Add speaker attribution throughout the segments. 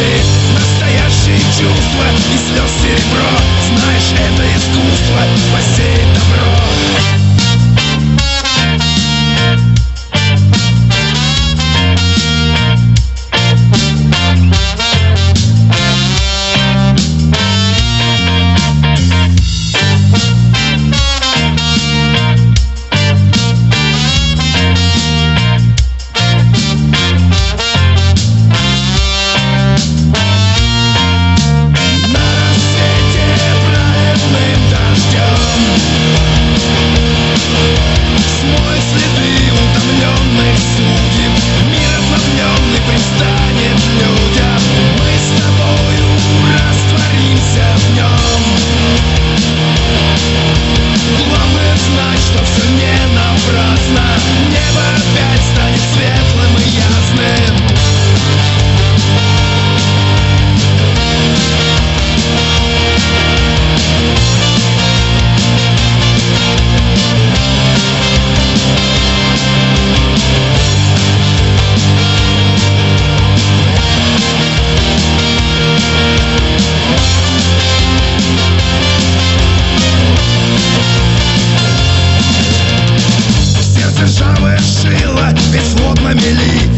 Speaker 1: мысли, настоящие чувства и слез серебро. Знаешь, это искусство посеять добро.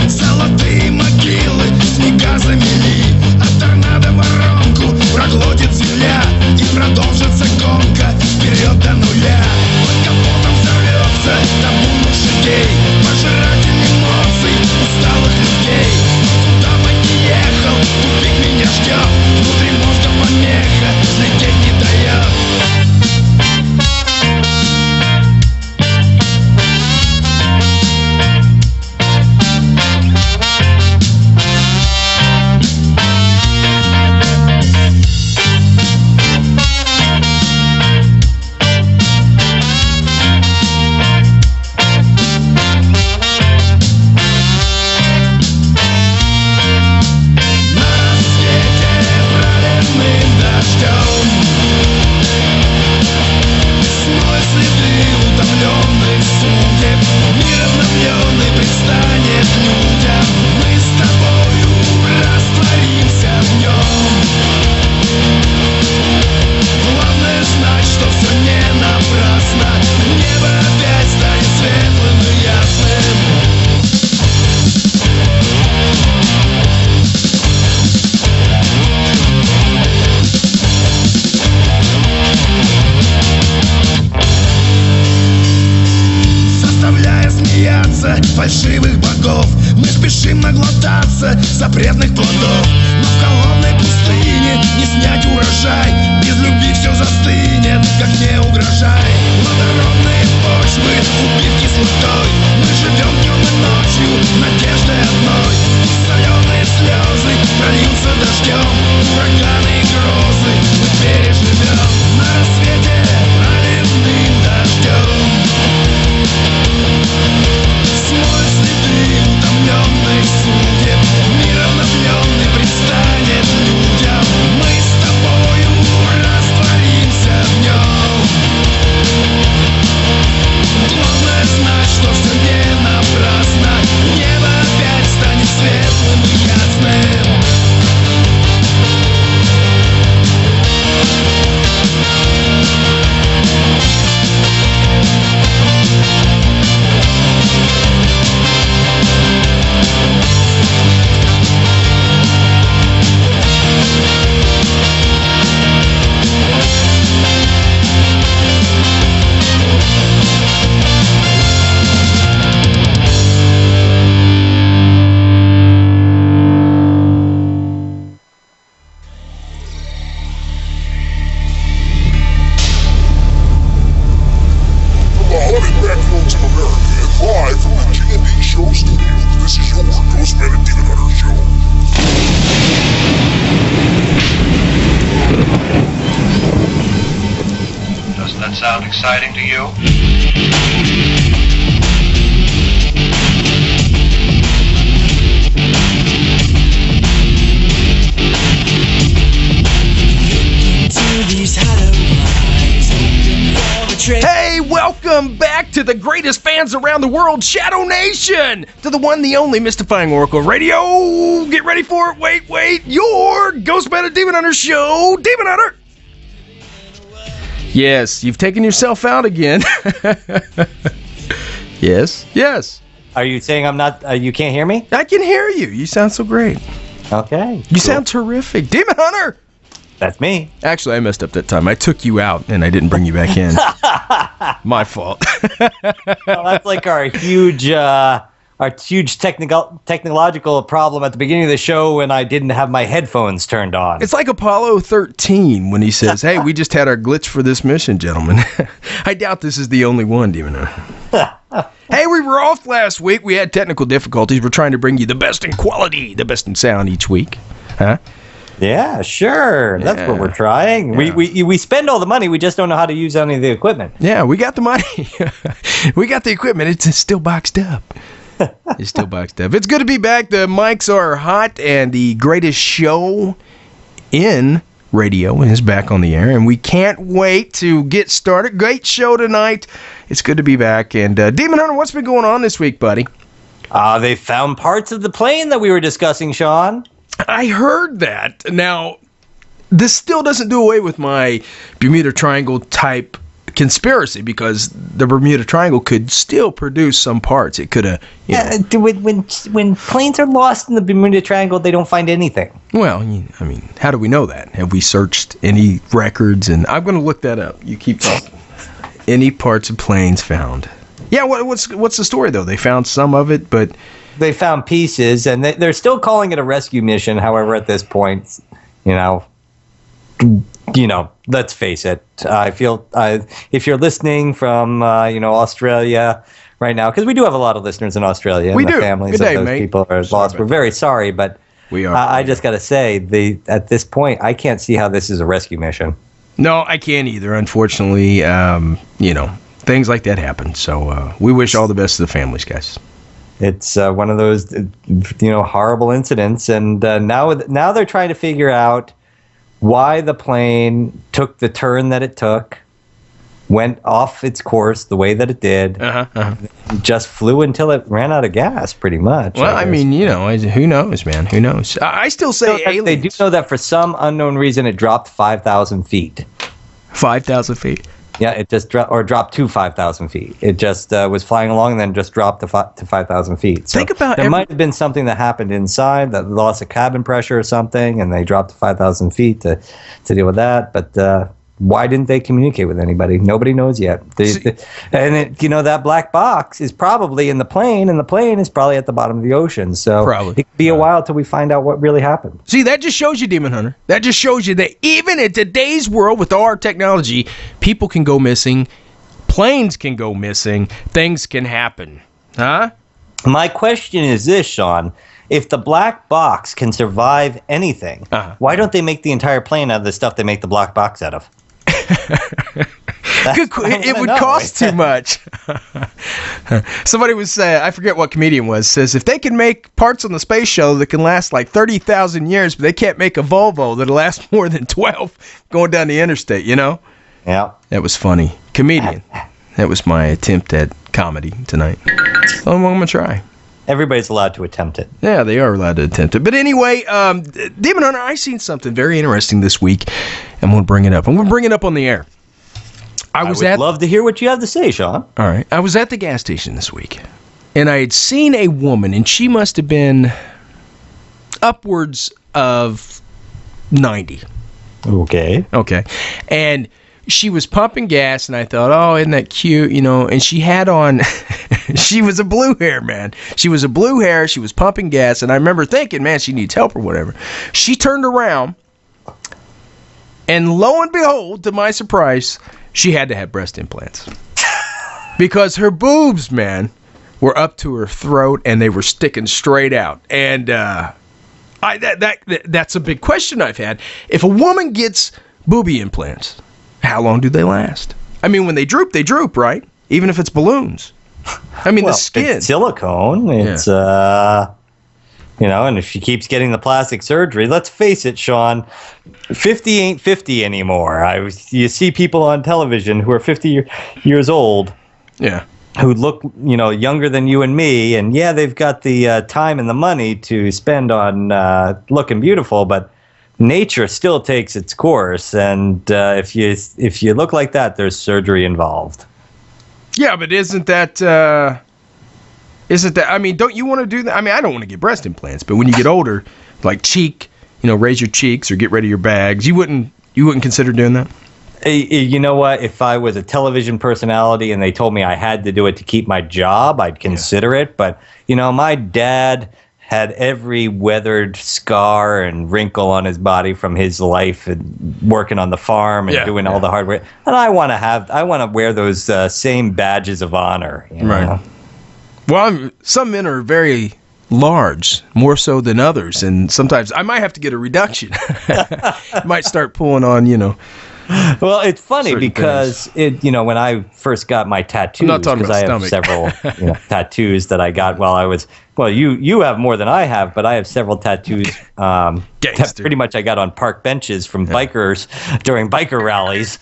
Speaker 1: Золотые могилы снега замели, а торнадо воронку проглотит земля, и продолжится гонка вперед до нуля. Под капотом взорвется табун лошадей, пожиратель эмоций усталых людей. Куда бы ни ехал, тупик меня ждет, внутри мозга помеха, лететь не дает. Фальшивых богов мы спешим наглотаться запретных плодов. Но в холодной пустыне не снять урожай, без любви все застынет, как не угрожай. Плодородные почвы убит кислотой, мы живем днем и ночью надеждой одной. Соленые слезы прольются дождем, ураганы и грозы мы переживем. На рассвете проливным дождем смоет следы утомленных судеб, мир обновленный предстанет людям. Мы с тобою растворимся в нем. Главное знать, что все не напрасно, небо опять станет светлым и ясным.
Speaker 2: Sound exciting to you?
Speaker 3: Hey, welcome welcome back to the greatest fans around the world, Shadow Nation, to the one, the only mystifying Oracle Radio. Get ready for it. Wait, your GhostMan&Demon Hunter show, Demon Hunter. Yes, you've taken yourself out again. Yes.
Speaker 4: Are you saying I'm not? You can't hear me?
Speaker 3: I can hear you. You sound so great.
Speaker 4: Okay.
Speaker 3: You sound terrific, Demon Hunter.
Speaker 4: That's me.
Speaker 3: Actually, I messed up that time. I took you out and I didn't bring you back in. My fault.
Speaker 4: Well, that's like our huge technological problem at the beginning of the show when I didn't have my headphones turned on.
Speaker 3: It's like Apollo 13 when he says, "Hey, we just had our glitch for this mission, gentlemen." I doubt this is the only one, Demon Hunter. Hey, we were off last week. We had technical difficulties. We're trying to bring you the best in quality, the best in sound each week. Huh?
Speaker 4: Yeah, sure. That's what we're trying.
Speaker 3: Yeah.
Speaker 4: We spend all the money. We just don't know how to use any of the equipment.
Speaker 3: Yeah, we got the money. We got the equipment. It's still boxed up. It's still boxed up. It's good to be back. The mics are hot, and the greatest show in radio is back on the air, and we can't wait to get started. Great show tonight. It's good to be back. And Demon Hunter, what's been going on this week, buddy?
Speaker 4: They found parts of the plane that we were discussing, Sean.
Speaker 3: I heard that. Now, this still doesn't do away with my Bermuda Triangle type conspiracy, because the Bermuda Triangle could still produce some parts. It could have.
Speaker 4: When planes are lost in the Bermuda Triangle, they don't find anything.
Speaker 3: Well, I mean, how do we know that? Have we searched any records? And I'm going to look that up. You keep talking. Any parts of planes found? Yeah. What's the story though? They found some of it, but.
Speaker 4: They found pieces, and they're still calling it a rescue mission. However, at this point, let's face it. I feel if you're listening from Australia right now, because we do have a lot of listeners in Australia, and
Speaker 3: we
Speaker 4: the
Speaker 3: do.
Speaker 4: families
Speaker 3: Good day,
Speaker 4: of those
Speaker 3: mate.
Speaker 4: people are lost. We're very sorry, but
Speaker 3: we are.
Speaker 4: I just got to say, at this point, I can't see how this is a rescue mission.
Speaker 3: No, I can't either. Unfortunately, things like that happen. So we wish all the best to the families, guys.
Speaker 4: It's one of those, horrible incidents, and now they're trying to figure out why the plane took the turn that it took, went off its course the way that it did, just flew until it ran out of gas, pretty much.
Speaker 3: Well, I mean, who knows, man? Who knows? I still say aliens.
Speaker 4: They do know that for some unknown reason it dropped 5,000 feet.
Speaker 3: 5,000 feet?
Speaker 4: Yeah, it just dropped to 5,000 feet. It just was flying along and then just dropped to 5,000 feet. So
Speaker 3: think about
Speaker 4: there might have been something that happened inside, that loss of cabin pressure or something, and they dropped to 5,000 feet to deal with that. But why didn't they communicate with anybody? Nobody knows yet. That black box is probably in the plane, and the plane is probably at the bottom of the ocean. So
Speaker 3: probably.
Speaker 4: It could be a while till we find out what really happened.
Speaker 3: See, that just shows you, Demon Hunter. That just shows you that even in today's world with all our technology, people can go missing, planes can go missing, things can happen. Huh?
Speaker 4: My question is this, Sean. If the black box can survive anything, why don't they make the entire plane out of the stuff they make the black box out of?
Speaker 3: It would cost too much. Somebody was saying, I forget what comedian says, if they can make parts on the space shuttle that can last like 30,000 years, but they can't make a Volvo that'll last more than 12 going down the interstate, Yeah. That was funny. Comedian. That was my attempt at comedy tonight. So I'm going to try.
Speaker 4: Everybody's allowed to attempt it.
Speaker 3: Yeah, they are allowed to attempt it. But anyway, Demon Hunter, I seen something very interesting this week. I'm going to bring it up. I'm going to bring it up on the air. I would
Speaker 4: love to hear what you have to say, Sean.
Speaker 3: All right. I was at the gas station this week, and I had seen a woman, and she must have been upwards of 90.
Speaker 4: Okay.
Speaker 3: And she was pumping gas, and I thought, oh, isn't that cute, and she had on, she was a blue hair, man. She was a blue hair, she was pumping gas, and I remember thinking, man, she needs help or whatever. She turned around, and lo and behold, to my surprise, she had to have breast implants. Because her boobs, man, were up to her throat, and they were sticking straight out. And that's a big question I've had. If a woman gets booby implants, how long do they last? I mean, when they droop, right? Even if it's balloons. I mean, the skin.
Speaker 4: It's silicone. It's, and if she keeps getting the plastic surgery, let's face it, Sean, 50 ain't 50 anymore. You see people on television who are 50 years old,
Speaker 3: Yeah.
Speaker 4: who look, younger than you and me, and yeah, they've got the time and the money to spend on looking beautiful, but nature still takes its course, and if you look like that, there's surgery involved.
Speaker 3: Yeah, but isn't that? I mean, don't you want to do that? I mean, I don't want to get breast implants, but when you get older, like raise your cheeks or get rid of your bags, you wouldn't consider doing that?
Speaker 4: You know what? If I was a television personality and they told me I had to do it to keep my job, I'd consider it. But, my dad had every weathered scar and wrinkle on his body from his life and working on the farm and doing all the hard work. And I want to wear those same badges of honor.
Speaker 3: Right. Well, some men are very large, more so than others. And sometimes I might have to get a reduction. Might start pulling on,
Speaker 4: Well, it's funny because when I first got my tattoos,
Speaker 3: I'm not talking
Speaker 4: because I
Speaker 3: about
Speaker 4: have
Speaker 3: stomach.
Speaker 4: several tattoos that I got while I was. Well, you have more than I have, but I have several tattoos. That pretty much I got on park benches from bikers during biker rallies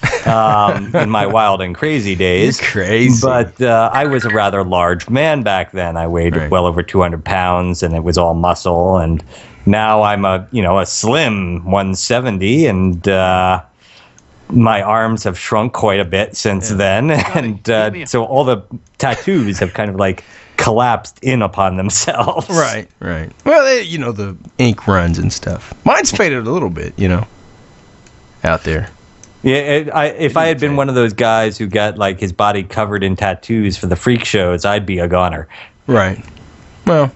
Speaker 4: in my wild and crazy days.
Speaker 3: You're crazy.
Speaker 4: But I was a rather large man back then. I weighed well over 200 pounds, and it was all muscle. And now I'm a slim 170, and my arms have shrunk quite a bit since then, and so all the tattoos have kind of like collapsed in upon themselves.
Speaker 3: Right. Well, the ink runs and stuff. Mine's faded a little bit, out there.
Speaker 4: Yeah, if I had been one of those guys who got like his body covered in tattoos for the freak shows, I'd be a goner.
Speaker 3: Right. Well.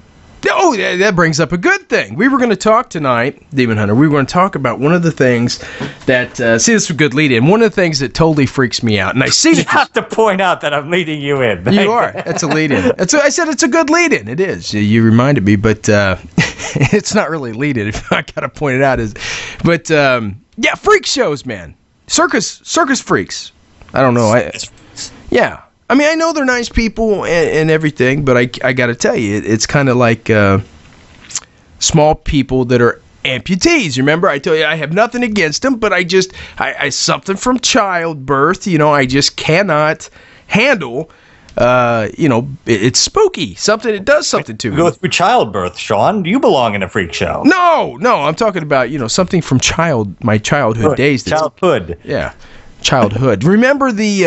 Speaker 3: Oh, that brings up a good thing. We were going to talk tonight, Demon Hunter. We were going to talk about one of the things that, this is a good lead in. One of the things that totally freaks me out. And I see
Speaker 4: you have to point out that I'm leading you in.
Speaker 3: You are. That's a lead in. I said it's a good lead in. It is. You reminded me, but it's not really lead in. I got to point it out. Freak shows, man. Circus freaks. I don't know. Yeah. I mean, I know they're nice people and everything, but I got to tell you, it's kind of like small people that are amputees. Remember, I told you I have nothing against them, but I something from childbirth, I just cannot handle, it's spooky. It does something to me.
Speaker 4: Go through childbirth, Sean. Do you belong in a freak show?
Speaker 3: No, I'm talking about, something from my childhood days.
Speaker 4: Childhood.
Speaker 3: Yeah. Childhood. Remember the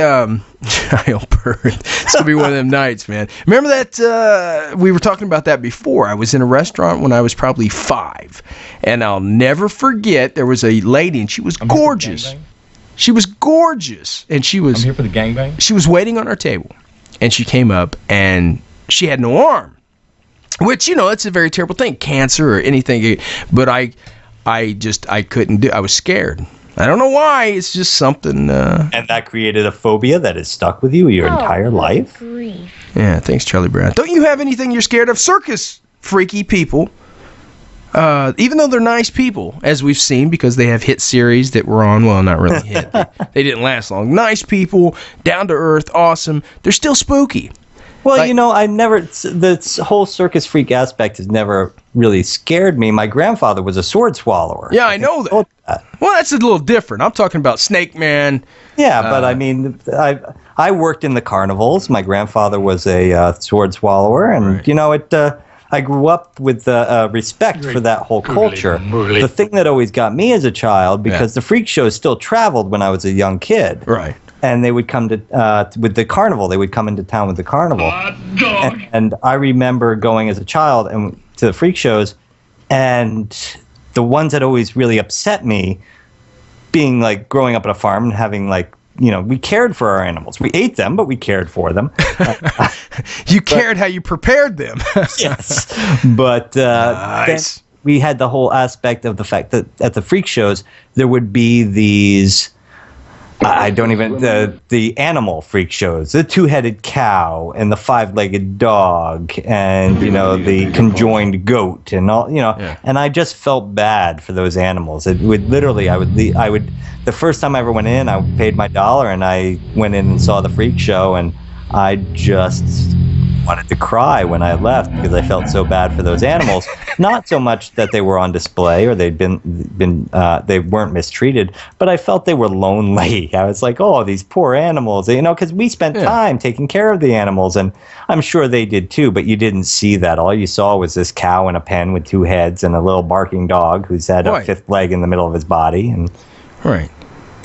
Speaker 3: childbirth? It's gonna be one of them nights, man. Remember that we were talking about that before. I was in a restaurant when I was probably 5, and I'll never forget. There was a lady, and she was gorgeous. She was gorgeous, and she was.
Speaker 5: I'm here for the gangbang.
Speaker 3: She was waiting on our table, and she came up, and she had no arm, which it's a very terrible thing, cancer or anything. But I couldn't do. I was scared. I don't know why. It's just something.
Speaker 4: And that created a phobia that has stuck with you your entire life?
Speaker 6: Grief.
Speaker 3: Yeah, thanks, Charlie Brown. Don't you have anything you're scared of? Circus freaky people. Even though they're nice people, as we've seen, because they have hit series that were on. Well, not really hit. They didn't last long. Nice people, down to earth, awesome. They're still spooky.
Speaker 4: Well, I never, this whole circus freak aspect has never really scared me. My grandfather was a sword swallower.
Speaker 3: Yeah, I know that. Well, that's a little different. I'm talking about Snake Man.
Speaker 4: Yeah, but I mean, I worked in the carnivals. My grandfather was a sword swallower, and I grew up with respect for that whole culture. The thing that always got me as a child, because the freak shows still traveled when I was a young kid.
Speaker 3: Right.
Speaker 4: And they would come to with the carnival. They would come into town with the carnival. And I remember going as a child and to the freak shows, and the ones that always really upset me, being like growing up on a farm and having we cared for our animals. We ate them, but we cared for them.
Speaker 3: You cared how you prepared them.
Speaker 4: Yes, but
Speaker 3: nice.
Speaker 4: Then we had the whole aspect of the fact that at the freak shows there would be these. I don't even the animal freak shows, the 2-headed cow and the 5-legged dog and the conjoined goat and all and I just felt bad for those animals. It would literally I would the first time I ever went in, I paid my $1 and I went in and saw the freak show, and I just wanted to cry when I left because I felt so bad for those animals. Not so much that they were on display or they'd been they weren't mistreated, but I felt they were lonely. I was like, oh, these poor animals, because we spent time taking care of the animals, and I'm sure they did too, but you didn't see that. All you saw was this cow in a pen with two heads and a little barking dog who's had a fifth leg in the middle of his body. And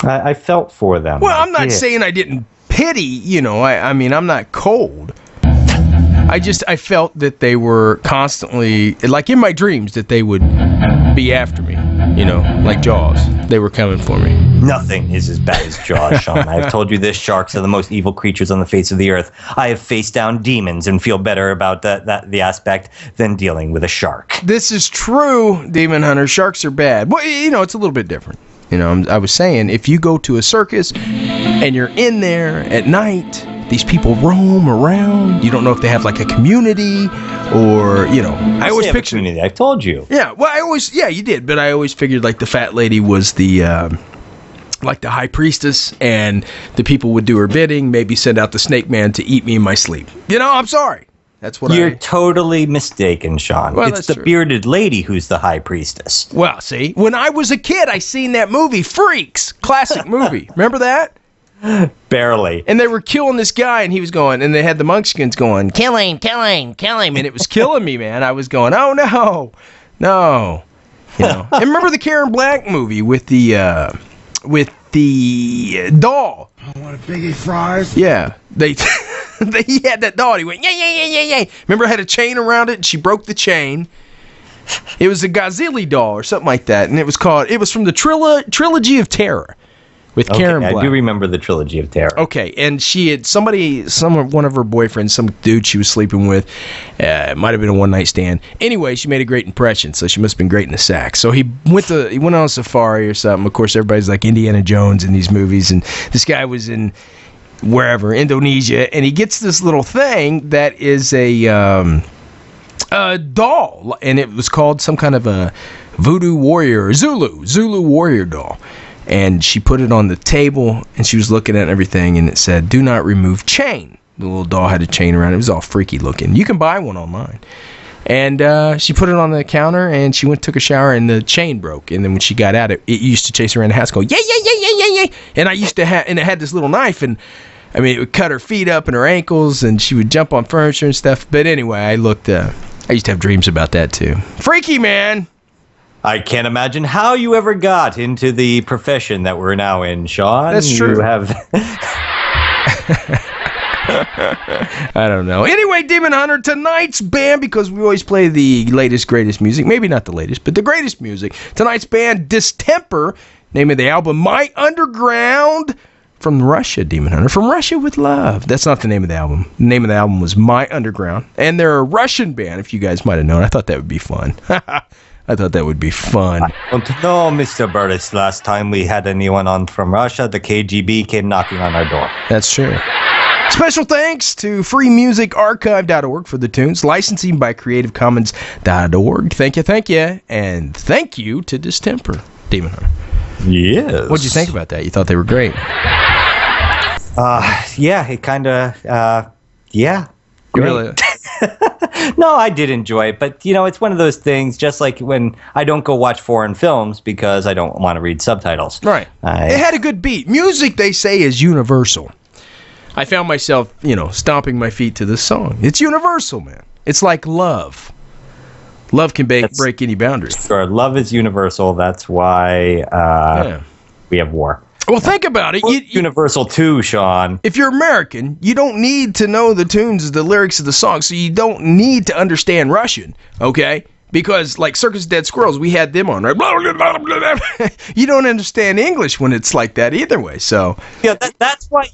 Speaker 4: I felt for them.
Speaker 3: Well, I'm not saying I didn't pity, I mean, I'm not cold. I felt that they were constantly, like in my dreams, that they would be after me, like Jaws. They were coming for me.
Speaker 4: Nothing is as bad as Jaws, Sean. I've told you this, sharks are the most evil creatures on the face of the earth. I have faced down demons and feel better about the aspect than dealing with a shark.
Speaker 3: This is true, Demon Hunter. Sharks are bad. Well, it's a little bit different. I was saying, if you go to a circus and you're in there at night, these people roam around. You don't know if they have like a community or, I always picture
Speaker 4: community. I told you.
Speaker 3: Yeah, well, you did, but I always figured like the fat lady was the like the high priestess, and the people would do her bidding, maybe send out the snake man to eat me in my sleep. I'm sorry. That's what
Speaker 4: You're totally mistaken, Sean.
Speaker 3: Well,
Speaker 4: it's the
Speaker 3: true.
Speaker 4: Bearded lady who's the high priestess.
Speaker 3: Well, see, when I was a kid, I seen that movie, Freaks, classic movie. Remember that?
Speaker 4: Barely.
Speaker 3: And they were killing this guy, and he was going, and they had the monkskins going, kill him, kill him, kill him, and it was killing me, man. I was going, oh no. And remember the Karen Black movie with the doll?
Speaker 1: I want a biggie fries.
Speaker 3: Yeah, he had that doll. He went, yeah. Remember, I had a chain around it, and she broke the chain. It was a Godzilla doll or something like that, and it was from the Trilogy of Terror with Karen Black.
Speaker 4: I do remember the Trilogy of Terror.
Speaker 3: Okay, and she had one of her boyfriends, some dude she was sleeping with, it might have been a one-night stand. Anyway, she made a great impression, so she must have been great in the sack. So he went on a safari or something. Of course, everybody's like Indiana Jones in these movies, and this guy was in wherever, Indonesia, and he gets this little thing that is a doll, and it was called some kind of a voodoo warrior, Zulu warrior doll. And she put it on the table, and she was looking at everything, and it said, do not remove chain. The little doll had a chain around it. It was all freaky looking. You can buy one online. And she put it on the counter, and she took a shower, and the chain broke. And then when she got out, it used to chase her around the house going, yeah. And I used to and it had this little knife, and I mean, it would cut her feet up and her ankles, and she would jump on furniture and stuff. But anyway, I used to have dreams about that too. Freaky, man.
Speaker 4: I can't imagine how you ever got into the profession that we're now in, Sean.
Speaker 3: That's true.
Speaker 4: You have...
Speaker 3: I don't know. Anyway, Demon Hunter, tonight's band, because we always play the latest, greatest music. Maybe not the latest, but the greatest music. Tonight's band, Distemper. Name of the album, My Underground. From Russia, Demon Hunter. From Russia with Love. That's not the name of the album. The name of the album was My Underground. And they're a Russian band, if you guys might have known. I thought that would be fun. I thought that would be fun.
Speaker 4: I don't know, Mr. Burris. Last time we had anyone on from Russia, the KGB came knocking on our door.
Speaker 3: That's true. Special thanks to freemusicarchive.org for the tunes. Licensing by creativecommons.org. Thank you. And thank you to Distemper, Demon Hunter.
Speaker 4: Yes.
Speaker 3: What'd you think about that? You thought they were great?
Speaker 4: Yeah, it kind of, yeah.
Speaker 3: Really?
Speaker 4: No, I did enjoy it, but it's one of those things, just like when I don't go watch foreign films because I don't want to read subtitles.
Speaker 3: Right. It had a good beat. Music, they say, is universal. I found myself, stomping my feet to this song. It's universal, man. It's like love. Love can break any boundaries.
Speaker 4: Sure, love is universal. That's why we have war.
Speaker 3: Well, think about it.
Speaker 4: Universal too, Sean.
Speaker 3: If you're American, you don't need to know the tunes, the lyrics of the song, so you don't need to understand Russian, okay? Because, like Circus Dead Squirrels, we had them on, right? You don't understand English when it's like that either way, so...
Speaker 4: Yeah, that's why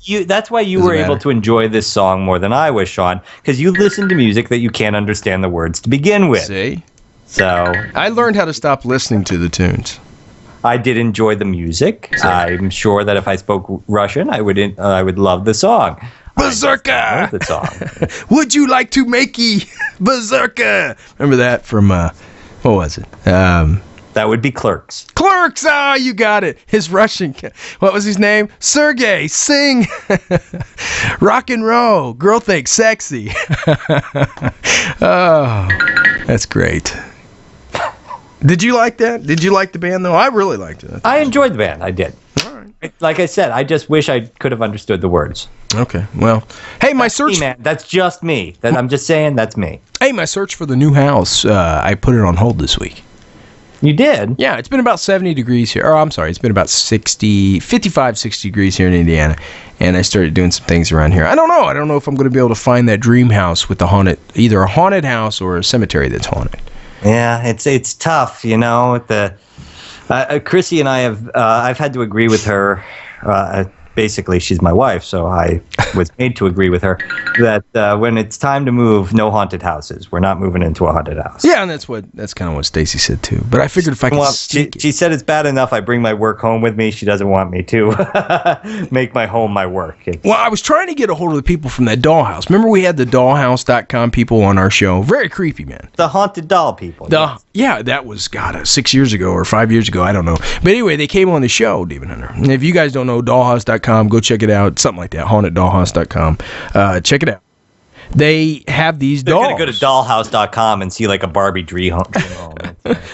Speaker 4: you were able to enjoy this song more than I was, Sean, because you listen to music that you can't understand the words to begin with.
Speaker 3: See?
Speaker 4: So...
Speaker 3: I learned how to stop listening to the tunes.
Speaker 4: I did enjoy the music. I'm sure that if I spoke Russian, I would love the song.
Speaker 3: Berserker!
Speaker 4: The song.
Speaker 3: Would you like to make Berserker? Remember that from, what was it?
Speaker 4: That would be Clerks.
Speaker 3: Clerks! Ah, you got it. His Russian. What was his name? Sergey. Sing. Rock and roll. Girl thinks sexy. Oh, that's great. Did you like that? Did you like the band, though? I really liked it.
Speaker 4: I enjoyed the band. I did.
Speaker 3: All right.
Speaker 4: Like I said, I just wish I could have understood the words.
Speaker 3: Okay. Well, hey, my search.
Speaker 4: Me, man. That's just me. I'm just saying that's me.
Speaker 3: Hey, my search for the new house. I put it on hold this week.
Speaker 4: You did?
Speaker 3: Yeah, it's been about 70 degrees here. Or I'm sorry, it's been about 55, 60 degrees here in Indiana. And I started doing some things around here. I don't know. I don't know if I'm going to be able to find that dream house with the haunted, either a haunted house or a cemetery that's haunted.
Speaker 4: Yeah, it's tough, you know. Chrissy and I have I've had to agree with her. Basically, she's my wife, so I was made to agree with her that when it's time to move, no haunted houses. We're not moving into a haunted house.
Speaker 3: Yeah, and that's kind of what Stacy said too. But I figured if I could
Speaker 4: she said it's bad enough I bring my work home with me. She doesn't want me to make my home my work.
Speaker 3: Well, I was trying to get a hold of the people from that dollhouse. Remember we had the dollhouse.com people on our show? Very creepy, man.
Speaker 4: The haunted doll people.
Speaker 3: Yeah, that was, 6 years ago or 5 years ago. I don't know. But anyway, they came on the show, Demon Hunter. And if you guys don't know dollhouse.com, go check it out. Something like that. HauntedDollhouse.com. Check it out. They have these dolls.
Speaker 4: They're going to go to dollhouse.com and see like a Barbie dream home.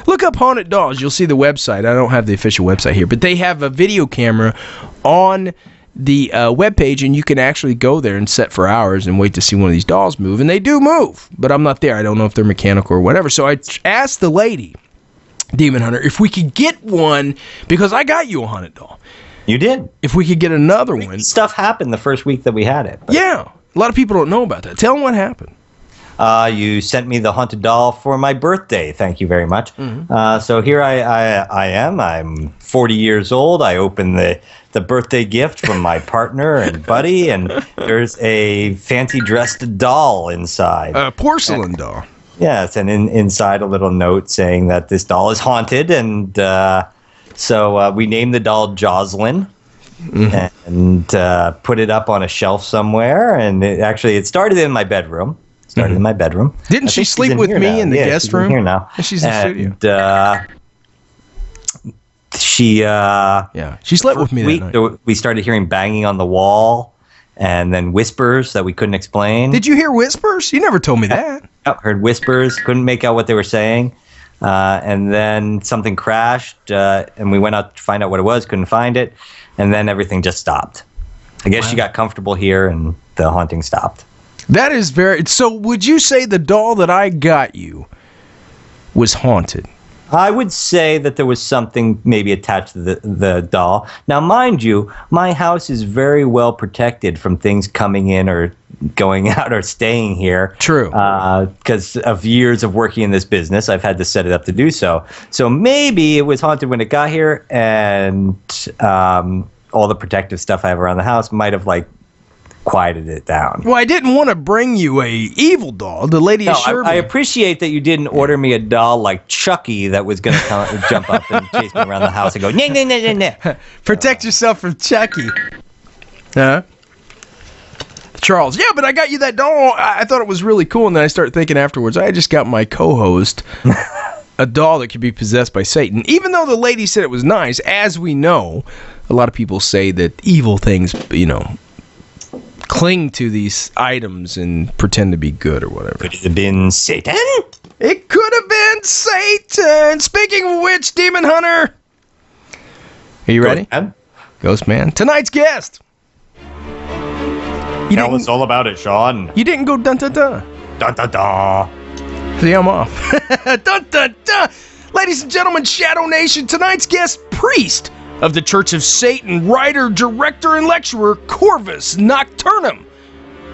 Speaker 3: Look up Haunted Dolls. You'll see the website. I don't have the official website here, but they have a video camera on the webpage, and you can actually go there and set for hours and wait to see one of these dolls move. And they do move, but I'm not there. I don't know if they're mechanical or whatever. So I asked the lady, Demon Hunter, if we could get one, because I got you a haunted doll.
Speaker 4: You did.
Speaker 3: If we could get another one.
Speaker 4: Stuff happened the first week that we had it. But.
Speaker 3: Yeah. A lot of people don't know about that. Tell them what happened.
Speaker 4: You sent me the haunted doll for my birthday. Thank you very much.
Speaker 3: Mm-hmm.
Speaker 4: So here I am. I'm 40 years old. I opened the birthday gift from my partner and buddy, and there's a fancy dressed doll inside.
Speaker 3: A porcelain doll.
Speaker 4: Yes, and inside a little note saying that this doll is haunted, and so we named the doll Jocelyn. Mm-hmm. And put it up on a shelf somewhere, and it started in my bedroom. In my bedroom.
Speaker 3: Didn't she sleep with me in the guest room?
Speaker 4: Here now.
Speaker 3: She's in the
Speaker 4: studio.
Speaker 3: She slept with me that night.
Speaker 4: We started hearing banging on the wall, and then whispers that we couldn't explain.
Speaker 3: Did you hear whispers? You never told me that.
Speaker 4: I heard whispers. Couldn't make out what they were saying. And then something crashed, and we went out to find out what it was. Couldn't find it. And then everything just stopped. I guess she got comfortable here, and the haunting stopped.
Speaker 3: That is very... So would you say the doll that I got you was haunted?
Speaker 4: I would say that there was something maybe attached to the doll. Now, mind you, my house is very well protected from things coming in or going out or staying here.
Speaker 3: True.
Speaker 4: Because of years of working in this business, I've had to set it up to do so. So maybe it was haunted when it got here, and all the protective stuff I have around the house might have quieted it down.
Speaker 3: Well, I didn't want to bring you a evil doll. The lady assured me.
Speaker 4: I appreciate that you didn't order me a doll like Chucky that was going to jump up and chase me around the house and go, nah, nah, nah, nah, nah.
Speaker 3: Protect yourself from Chucky. Huh? Charles, yeah, but I got you that doll. I thought it was really cool, and then I started thinking afterwards, I just got my co-host a doll that could be possessed by Satan. Even though the lady said it was nice, as we know, a lot of people say that evil things, cling to these items and pretend to be good or whatever.
Speaker 4: Could it have been Satan?
Speaker 3: It could have been Satan. Speaking of which, Demon Hunter, are you ready? Ghost Man. Tonight's guest.
Speaker 4: Tell us all about it, Sean.
Speaker 3: You didn't go dun dun dun.
Speaker 4: Dun dun dun.
Speaker 3: See, I'm off. Dun dun dun. Ladies and gentlemen, Shadow Nation, tonight's guest, priest of the Church of Satan, writer, director, and lecturer, Corvis Nocturnum.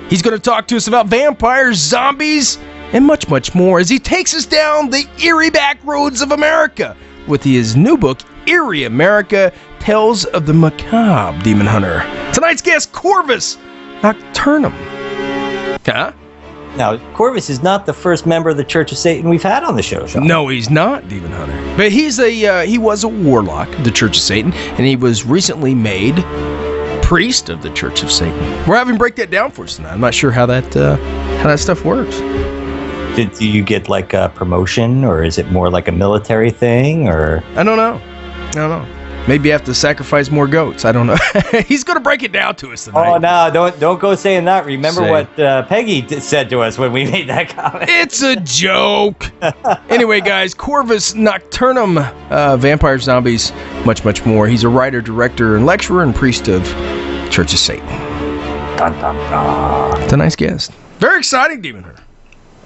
Speaker 3: He's going to talk to us about vampires, zombies, and much, much more as he takes us down the eerie back roads of America with his new book, Eerie America, Tales of the Macabre, Demon Hunter. Tonight's guest, Corvis Nocturnum. Huh?
Speaker 4: Now, Corvis is not the first member of the Church of Satan we've had on the show, Sean.
Speaker 3: No, he's not, Demon Hunter. But he was a warlock of the Church of Satan, and he was recently made priest of the Church of Satan. We're having him break that down for us tonight. I'm not sure how that stuff works.
Speaker 4: Do you get like a promotion, or is it more like a military thing, or?
Speaker 3: I don't know. Maybe you have to sacrifice more goats. I don't know. He's going to break it down to us tonight.
Speaker 4: Oh no! Don't go saying that. Remember
Speaker 3: Say.
Speaker 4: what Peggy said to us when we made that comment.
Speaker 3: It's a joke. Anyway, guys, Corvis Nocturnum, vampire zombies, much, much more. He's a writer, director, and lecturer and priest of Church of Satan.
Speaker 4: Dun, dun, dun.
Speaker 3: It's a nice guest. Very exciting, Demon Hunter.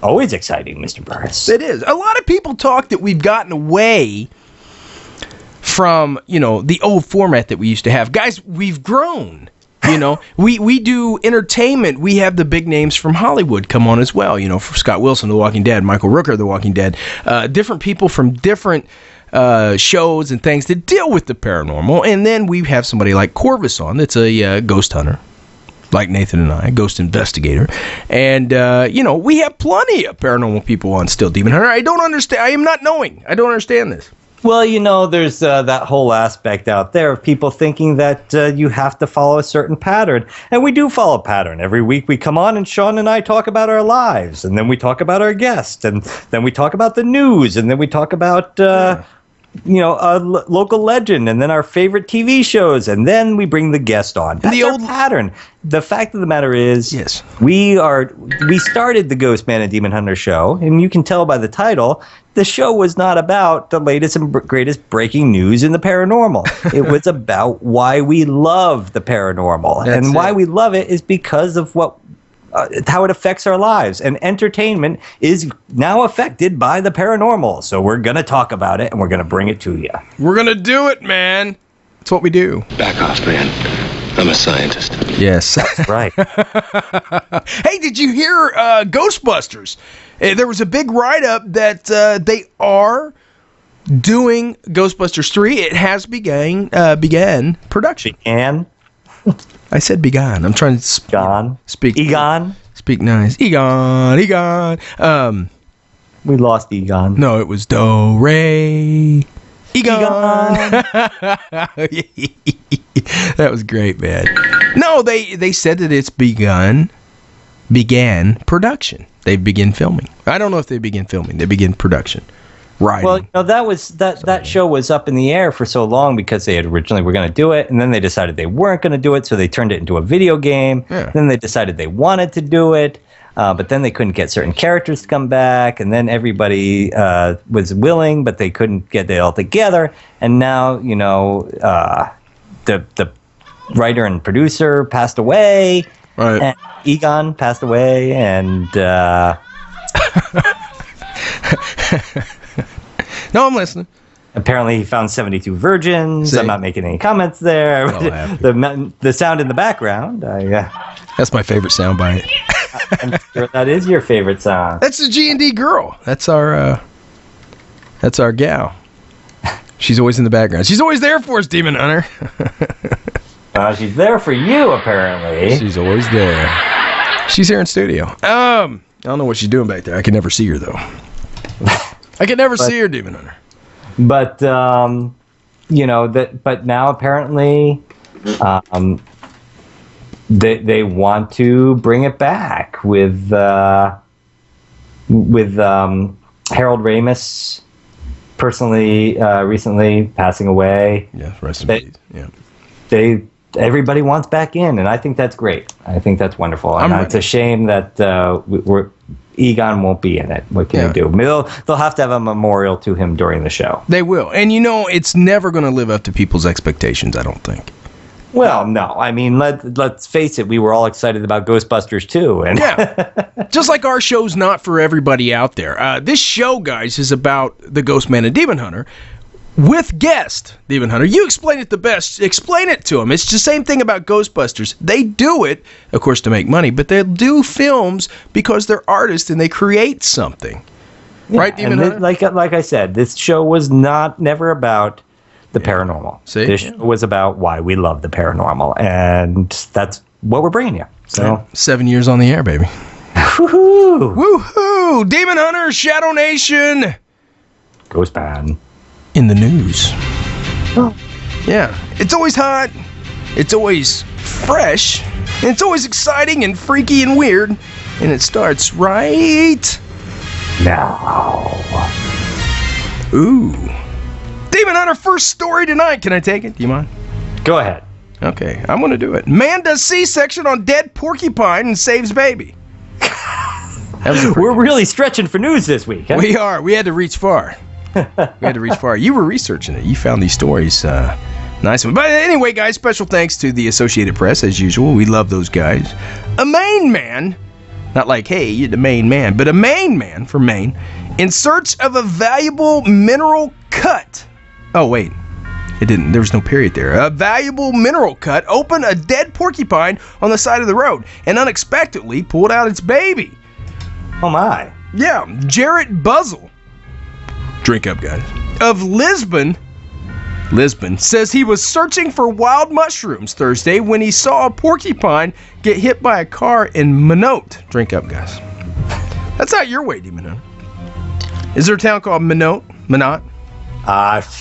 Speaker 4: Always exciting, Mr. Burris.
Speaker 3: It is. A lot of people talk that we've gotten away from, the old format that we used to have. Guys, we've grown. We do entertainment. We have the big names from Hollywood come on as well. For Scott Wilson, The Walking Dead, Michael Rooker, The Walking Dead, different people from different shows and things that deal with the paranormal. And then we have somebody like Corvis on that's a ghost hunter, like Nathan and I, ghost investigator. And, we have plenty of paranormal people on still, Demon Hunter. I don't understand. I am not knowing. I don't understand this.
Speaker 4: Well, there's that whole aspect out there of people thinking that you have to follow a certain pattern. And we do follow a pattern. Every week we come on and Sean and I talk about our lives. And then we talk about our guests. And then we talk about the news. And then we talk about, a local legend. And then our favorite TV shows. And then we bring the guest on. That's our pattern. The fact of the matter is,
Speaker 3: yes,
Speaker 4: we started the GhostMan&Demon Hunter show. And you can tell by the title, the show was not about the latest and greatest breaking news in the paranormal. It was about why we love the paranormal. And why we love it is because of how it affects our lives. And entertainment is now affected by the paranormal. So we're going to talk about it, and we're going to bring it to you.
Speaker 3: We're going to do it, man. That's what we do.
Speaker 5: Back off, man. I'm a scientist.
Speaker 3: Yes.
Speaker 4: That's right.
Speaker 3: Hey, did you hear Ghostbusters? There was a big write-up that they are doing Ghostbusters 3. It has began production.
Speaker 4: Began?
Speaker 3: I said began. I'm trying to speak.
Speaker 4: Egon?
Speaker 3: Speak nice. Egon.
Speaker 4: We lost Egon.
Speaker 3: No, it was Do, Re, Egon. That was great, man. No, they said that it's began production. They begin filming. I don't know if they begin filming. They begin production. Writing.
Speaker 4: Well, that show was up in the air for so long because they had originally were going to do it, and then they decided they weren't going to do it, so they turned it into a video game.
Speaker 3: Yeah.
Speaker 4: Then they decided they wanted to do it, but then they couldn't get certain characters to come back, and then everybody was willing, but they couldn't get it all together. And now, the writer and producer passed away.
Speaker 3: Right.
Speaker 4: And Egon passed away, and
Speaker 3: no, I'm listening.
Speaker 4: Apparently he found 72 virgins.
Speaker 3: See?
Speaker 4: I'm not making any comments there. The sound in the background.
Speaker 3: That's my favorite soundbite.
Speaker 4: I'm sure that is your favorite sound.
Speaker 3: That's the G&D girl. That's our gal. She's always in the background. She's always there for us, Demon Hunter.
Speaker 4: She's there for you, apparently.
Speaker 3: She's always there. She's here in studio. I don't know what she's doing back there. I can never see her, though. I can never see her, Demon Hunter.
Speaker 4: But, but now apparently they want to bring it back with Harold Ramis recently passing away.
Speaker 3: Yeah, rest in peace. Yeah.
Speaker 4: Everybody wants back in, and I think that's great. I think that's wonderful. And it's a shame that Egon won't be in it. What can you do? They'll have to have a memorial to him during the show.
Speaker 3: They will. And it's never going to live up to people's expectations, I don't think.
Speaker 4: Well, no. I mean, let's face it. We were all excited about Ghostbusters too. And
Speaker 3: yeah. Just like our show's not for everybody out there. This show, guys, is about the Ghostman&Demon Hunter with guest Demon Hunter. You explain it the best. Explain it to them. It's the same thing about Ghostbusters. They do it, of course, to make money, but they do films because they're artists and they create something. Yeah, right, Demon Hunter?
Speaker 4: Like I said, this show was never about the paranormal.
Speaker 3: See?
Speaker 4: This show was about why we love the paranormal, and that's what we're bringing you. So
Speaker 3: 7 years on the air, baby.
Speaker 4: Woohoo!
Speaker 3: Woohoo! Demon Hunter, Shadow Nation,
Speaker 4: Ghostman.
Speaker 3: In the news. Oh. Yeah, it's always hot. It's always fresh. And it's always exciting and freaky and weird. And it starts right
Speaker 4: now.
Speaker 3: Ooh. Demon Hunter, first story tonight. Can I take it? Do you mind?
Speaker 4: Go ahead.
Speaker 3: Okay, I'm going to do it. Man does C-section on dead porcupine and saves baby.
Speaker 4: We're really stretching for news this week. Huh?
Speaker 3: We are. We had to reach far. You were researching it. You found these stories. Nice one. But anyway, guys, special thanks to the Associated Press, as usual. We love those guys. A Maine man, not like, hey, you're the main man, but a Maine man from Maine, in search of a valuable mineral cut. Oh, wait. It didn't. There was no period there. A valuable mineral cut opened a dead porcupine on the side of the road and unexpectedly pulled out its baby.
Speaker 4: Oh, my.
Speaker 3: Yeah, Jarrett Buzzle, drink up, guys, of Lisbon, says he was searching for wild mushrooms Thursday when he saw a porcupine get hit by a car in Minot. Drink up, guys. That's out your way, Demon Hunter. Is there a town called Minot?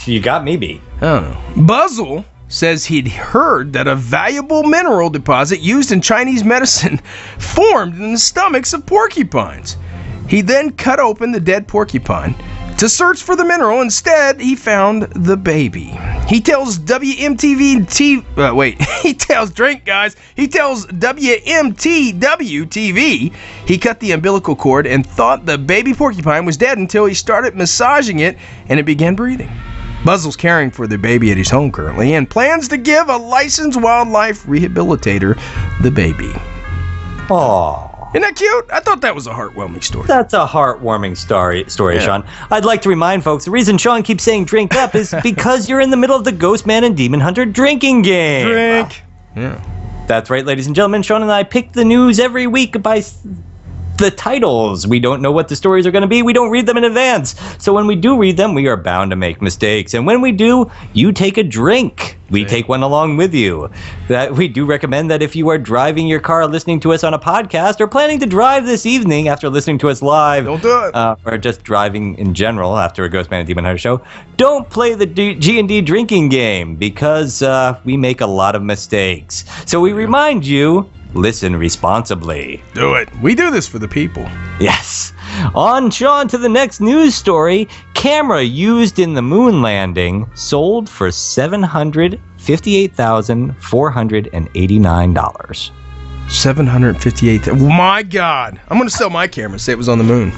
Speaker 4: You got me beat.
Speaker 3: I don't know. Buzzle says he'd heard that a valuable mineral deposit used in Chinese medicine formed in the stomachs of porcupines. He then cut open the dead porcupine to search for the mineral. Instead, he found the baby. He tells he tells WMTW TV he cut the umbilical cord and thought the baby porcupine was dead until he started massaging it and it began breathing. Buzzle's caring for the baby at his home currently and plans to give a licensed wildlife rehabilitator the baby.
Speaker 4: Aww.
Speaker 3: Isn't that cute? I thought that was a heartwarming story.
Speaker 4: That's a heartwarming story,
Speaker 3: Yeah.
Speaker 4: Sean. I'd like to remind folks, the reason Sean keeps saying drink up is because you're in the middle of the Ghostman and Demon Hunter drinking game.
Speaker 3: Drink. Yeah.
Speaker 4: That's right, ladies and gentlemen. Sean and I pick the news every week by the titles. We don't know what the stories are going to be. We don't read them in advance. So when we do read them, we are bound to make mistakes. And when we do, you take a drink. We take one along with you. That we do recommend that if you are driving your car listening to us on a podcast or planning to drive this evening after listening to us live,
Speaker 3: Don't do it.
Speaker 4: or just driving in general after a Ghostman and Demon Hunter show, don't play the G&D drinking game because we make a lot of mistakes. So we remind you, listen responsibly.
Speaker 3: Do it. We do this for the people.
Speaker 4: Yes. On, Sean, to the next news story. Camera used in the moon landing sold for $758,489.
Speaker 3: $758. My God. I'm going to sell my camera. Say it was on the moon.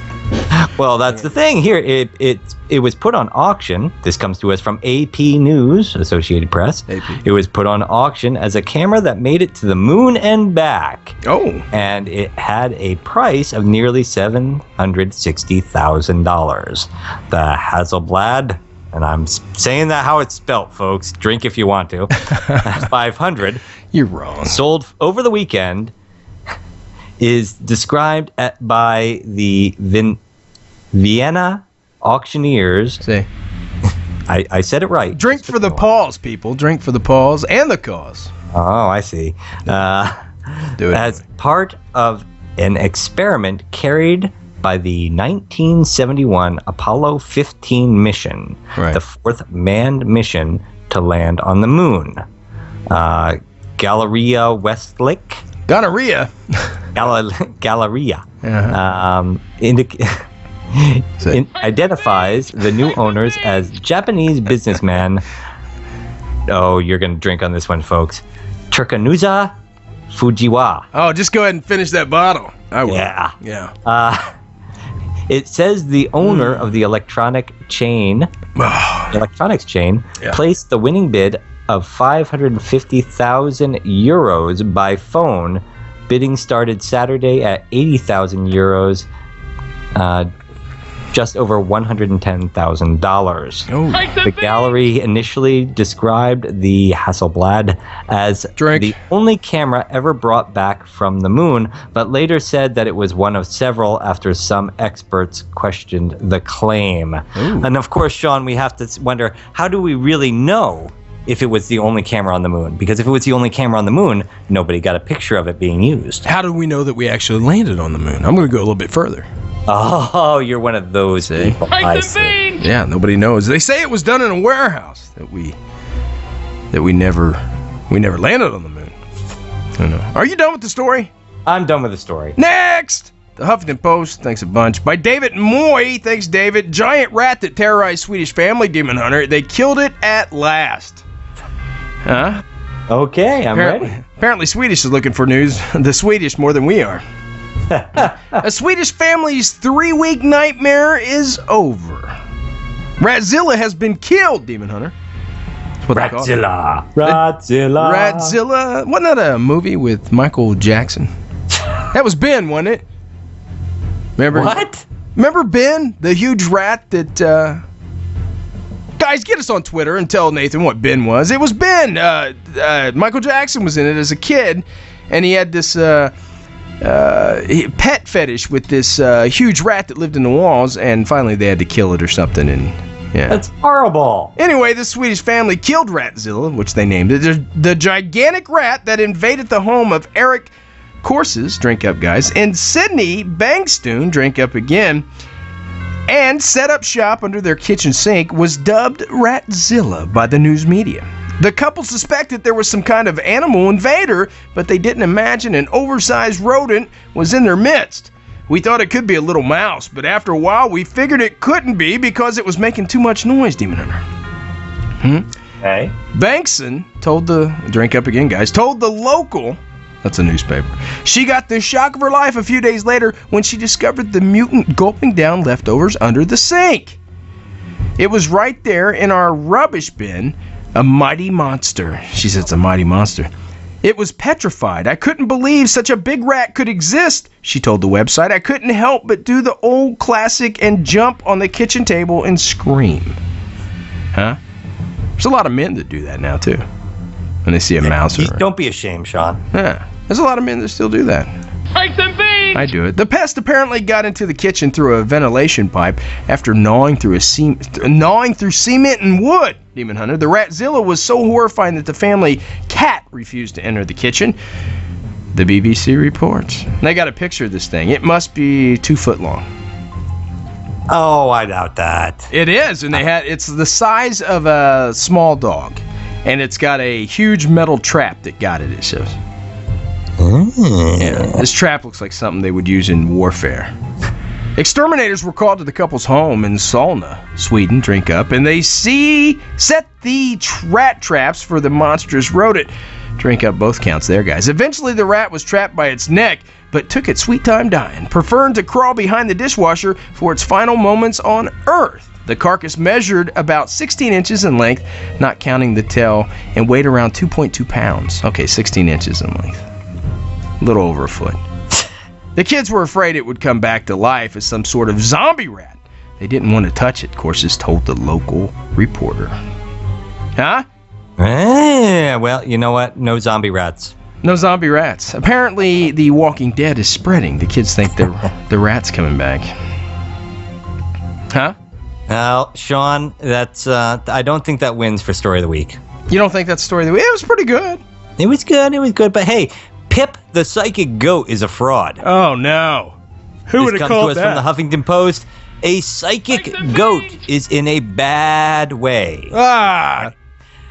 Speaker 4: Well, that's the thing here. It was put on auction. This comes to us from AP News, Associated Press.
Speaker 3: AP.
Speaker 4: It was put on auction as a camera that made it to the moon and back.
Speaker 3: Oh.
Speaker 4: And it had a price of nearly $760,000. The Hasselblad, and I'm saying that how it's spelt, folks. Drink if you want to. 500.
Speaker 3: You're wrong.
Speaker 4: Sold over the weekend, is described by the Vienna auctioneers.
Speaker 3: Say.
Speaker 4: I said it right.
Speaker 3: Drink for the pause, people. Drink for the pause and the cause.
Speaker 4: Oh, I see.
Speaker 3: Do it.
Speaker 4: As part of an experiment carried by the 1971 Apollo 15 mission,
Speaker 3: Right.
Speaker 4: the fourth manned mission to land on the moon. Galleria Westlake.
Speaker 3: Gonorrhea.
Speaker 4: Galleria.
Speaker 3: Uh-huh.
Speaker 4: Identifies the new owners as Japanese businessman. Oh, you're going to drink on this one, folks. Turkanuza Fujiwa.
Speaker 3: Oh, just go ahead and finish that bottle. I will.
Speaker 4: Yeah.
Speaker 3: Yeah.
Speaker 4: It says the owner of the electronics chain
Speaker 3: Yeah.
Speaker 4: placed the winning bid of 550,000 euros by phone. Bidding started Saturday at 80,000 euros, just over $110,000.
Speaker 3: Oh.
Speaker 4: The gallery initially described the Hasselblad as the only camera ever brought back from the moon, but later said that it was one of several after some experts questioned the claim.
Speaker 3: Ooh.
Speaker 4: And of course, Sean, we have to wonder, how do we really know if it was the only camera on the moon? Because if it was the only camera on the moon, nobody got a picture of it being used.
Speaker 3: How do we know that we actually landed on the moon? I'm going to go a little bit further.
Speaker 4: Oh, you're one of those people. I see.
Speaker 3: Yeah, nobody knows. They say it was done in a warehouse. That we never landed on the moon. I don't know. Are you done with the story?
Speaker 4: I'm done with the story.
Speaker 3: Next. The Huffington Post, thanks a bunch. By David Moy, thanks David. Giant rat that terrorized Swedish family, Demon Hunter. They killed it at last. Huh?
Speaker 4: Okay, I'm ready.
Speaker 3: Apparently Swedish is looking for news. The Swedish more than we are. A Swedish family's 3-week nightmare is over. Ratzilla has been killed, Demon Hunter. That's what they call it. Ratzilla. Wasn't that a movie with Michael Jackson? That was Ben, wasn't it? Remember?
Speaker 4: What?
Speaker 3: Remember Ben, the huge rat that... Guys, get us on Twitter and tell Nathan what Ben was. It was Ben. Michael Jackson was in it as a kid, and he had this pet fetish with this huge rat that lived in the walls, and finally they had to kill it or something, and... Yeah.
Speaker 4: That's horrible.
Speaker 3: Anyway, the Swedish family killed Ratzilla, which they named it. The gigantic rat that invaded the home of Eric Corsis, drink up guys, and Sydney Bangstoon, drink up again, and set up shop under their kitchen sink, was dubbed Ratzilla by the news media. The couple suspected there was some kind of animal invader, but they didn't imagine an oversized rodent was in their midst. We thought it could be a little mouse, but after a while we figured it couldn't be because it was making too much noise, Demon Hunter.
Speaker 4: Okay.
Speaker 3: Bankson told the, drink up again guys, told the local, that's a newspaper, she got the shock of her life a few days later when she discovered the mutant gulping down leftovers under the sink. It was right there in our rubbish bin, a mighty monster. She said it's a mighty monster. It was petrified. I couldn't believe such a big rat could exist, she told the website. I couldn't help but do the old classic and jump on the kitchen table and scream. Huh? There's a lot of men that do that now, too. When they see a mouse or...
Speaker 4: Don't be ashamed, Sean.
Speaker 3: Yeah. There's a lot of men that still do that.
Speaker 6: Take some beans!
Speaker 3: I do it. The pest apparently got into the kitchen through a ventilation pipe after gnawing through cement and wood. Demon Hunter. The Ratzilla was so horrifying that the family cat refused to enter the kitchen. The BBC reports. And they got a picture of this thing. It must be 2 foot long.
Speaker 4: Oh, I doubt that.
Speaker 3: It is, and it's the size of a small dog, and it's got a huge metal trap that got it. It shows. Yeah, this trap looks like something they would use in warfare. Exterminators were called to the couple's home in Solna, Sweden, drink up, and they set the rat traps for the monstrous rodent. Drink up both counts there, guys. Eventually, the rat was trapped by its neck, but took its sweet time dying, preferring to crawl behind the dishwasher for its final moments on Earth. The carcass measured about 16 inches in length, not counting the tail, and weighed around 2.2 pounds. Okay, 16 inches in length. A little over a foot. The kids were afraid it would come back to life as some sort of zombie rat. They didn't want to touch it, Corsis told the local reporter. Huh?
Speaker 4: Well, you know what? No zombie rats.
Speaker 3: No zombie rats. Apparently, The Walking Dead is spreading. The kids think the rat's coming back. Huh?
Speaker 4: Well, Sean, that's I don't think that wins for Story of the Week.
Speaker 3: You don't think that's Story of the Week? It was pretty good.
Speaker 4: It was good, but hey, Pip the Psychic Goat is a fraud.
Speaker 3: Oh, no. Who would have called that?
Speaker 4: This comes to us from the Huffington Post. A psychic goat is in a bad way.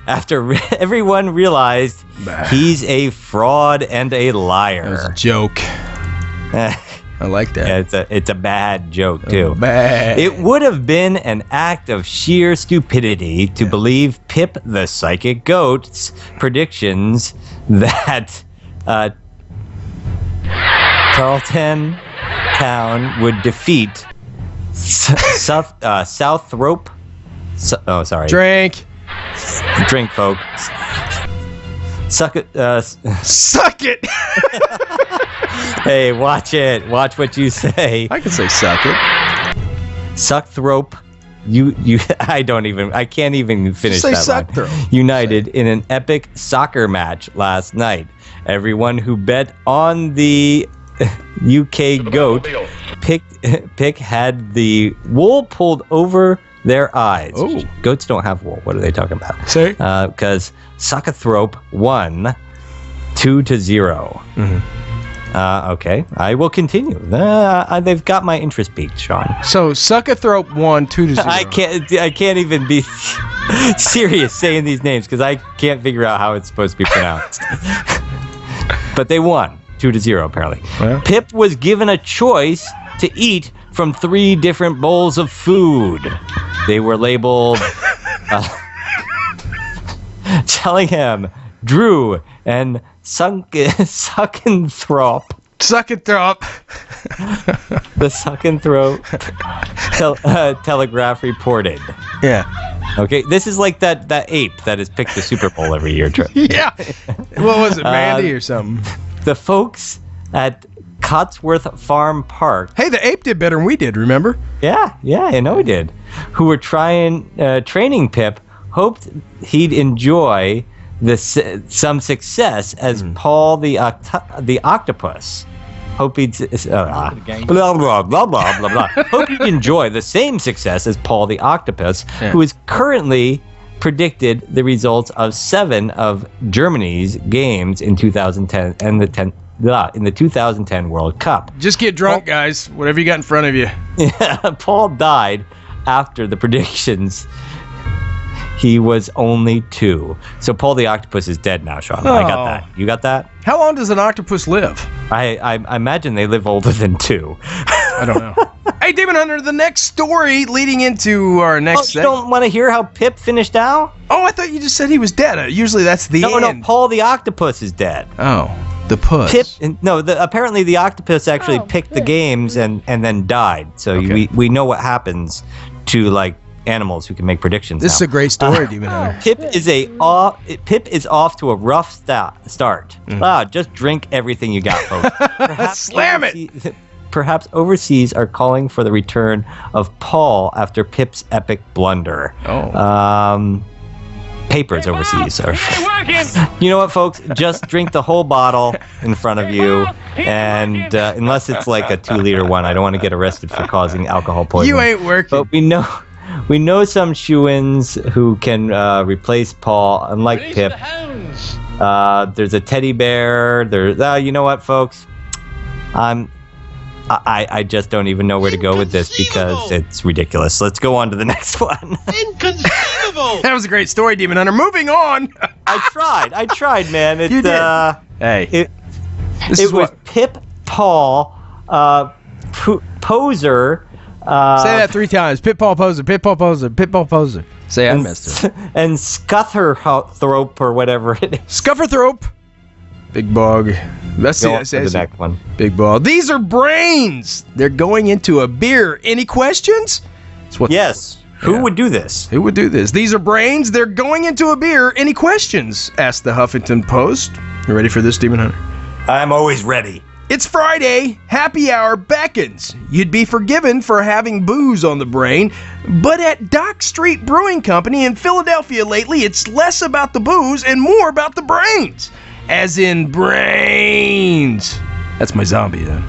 Speaker 4: After everyone realized he's a fraud and a liar.
Speaker 3: That was a joke. I like that.
Speaker 4: Yeah, it's a bad joke, too.
Speaker 3: Bad.
Speaker 4: It would have been an act of sheer stupidity to believe Pip the Psychic Goat's predictions that Tarleton Town would defeat Southrop. Drink, folk. Suck it.
Speaker 3: Suck it!
Speaker 4: Hey, watch it. Watch what you say.
Speaker 3: I can say suck it.
Speaker 4: Suckthrope. I can't even finish
Speaker 3: Just say
Speaker 4: that line. United in an epic soccer match last night. Everyone who bet on the UK goat pick had the wool pulled over their eyes.
Speaker 3: Oh.
Speaker 4: Goats don't have wool. What are they talking about?
Speaker 3: Say.
Speaker 4: Because Suckathrope won 2-0.
Speaker 3: Mm-hmm.
Speaker 4: Okay, I will continue. They've got my interest peaked, Sean.
Speaker 3: So Suckathrope won 2-0.
Speaker 4: I can't even be serious saying these names because I can't figure out how it's supposed to be pronounced. But they won 2-0 apparently.
Speaker 3: Well.
Speaker 4: Pip was given a choice to eat from 3 different bowls of food. They were labeled Tellingham, Drew, and Suckenthrope.
Speaker 3: Suckenthrope.
Speaker 4: The Suckenthrope Telegraph reported.
Speaker 3: Yeah.
Speaker 4: Okay, this is like that ape that has picked the Super Bowl every year.
Speaker 3: Yeah. What was it, Mandy or something?
Speaker 4: The folks at Cotsworth Farm Park.
Speaker 3: Hey, the ape did better than we did, remember?
Speaker 4: Yeah, I know he did. Who were training Pip, hoped he'd enjoy some success as Paul the octopus. Hope he'd blah blah blah blah blah blah. Hope he'd enjoy the same success as Paul the octopus, who is currently predicted the results of 7 of Germany's games in 2010 and in the 2010 World Cup.
Speaker 3: Just get drunk, guys. Whatever you got in front of you.
Speaker 4: Yeah, Paul died after the predictions. He was only 2. So Paul the octopus is dead now, Sean. I got that. You got that?
Speaker 3: How long does an octopus live?
Speaker 4: I imagine they live older than 2.
Speaker 3: I don't know. Hey, Demon Hunter, the next story leading into our next
Speaker 4: you don't want to hear how Pip finished out?
Speaker 3: Oh, I thought you just said he was dead. Usually that's the end.
Speaker 4: No, Paul the octopus is dead.
Speaker 3: Oh, the puss.
Speaker 4: Pip, apparently the octopus actually picked the games and then died. So we know what happens to like animals who can make predictions.
Speaker 3: This is a great story, Demon Hunter.
Speaker 4: Pip is off to a rough start. Just drink everything you got, folks.
Speaker 3: Slam it.
Speaker 4: Perhaps overseas are calling for the return of Paul after Pip's epic blunder. Papers overseas are. You know what, folks? Just drink the whole bottle in front of you, and unless it's like a 2-liter one, I don't want to get arrested for causing alcohol poisoning.
Speaker 3: You ain't working.
Speaker 4: But we know some shoo-ins who can replace Paul, unlike Pip. There's a teddy bear. You know what, folks? I just don't even know where to go with this because it's ridiculous. Let's go on to the next one.
Speaker 2: Inconceivable!
Speaker 3: That was a great story, Demon Hunter. Moving on.
Speaker 4: I tried, man.
Speaker 3: You did. Hey.
Speaker 4: It was Pip, Paul, Poser.
Speaker 3: Say that 3 times. Pip, Paul, Poser. Pip, Paul, Poser. Pip, Paul, Poser. Say I missed it.
Speaker 4: And Scutherthrope or whatever it is.
Speaker 3: Scufferthrope. Big bug. Let's see.
Speaker 4: The next one.
Speaker 3: Big bug. These are brains. They're going into a beer. Any questions?
Speaker 4: Yes. Who would do this?
Speaker 3: Who would do this? These are brains. They're going into a beer. Any questions? Asked the Huffington Post. You ready for this, Demon Hunter?
Speaker 4: I'm always ready.
Speaker 3: It's Friday. Happy hour beckons. You'd be forgiven for having booze on the brain, but at Dock Street Brewing Company in Philadelphia lately, it's less about the booze and more about the brains. As in brains. That's my zombie, then.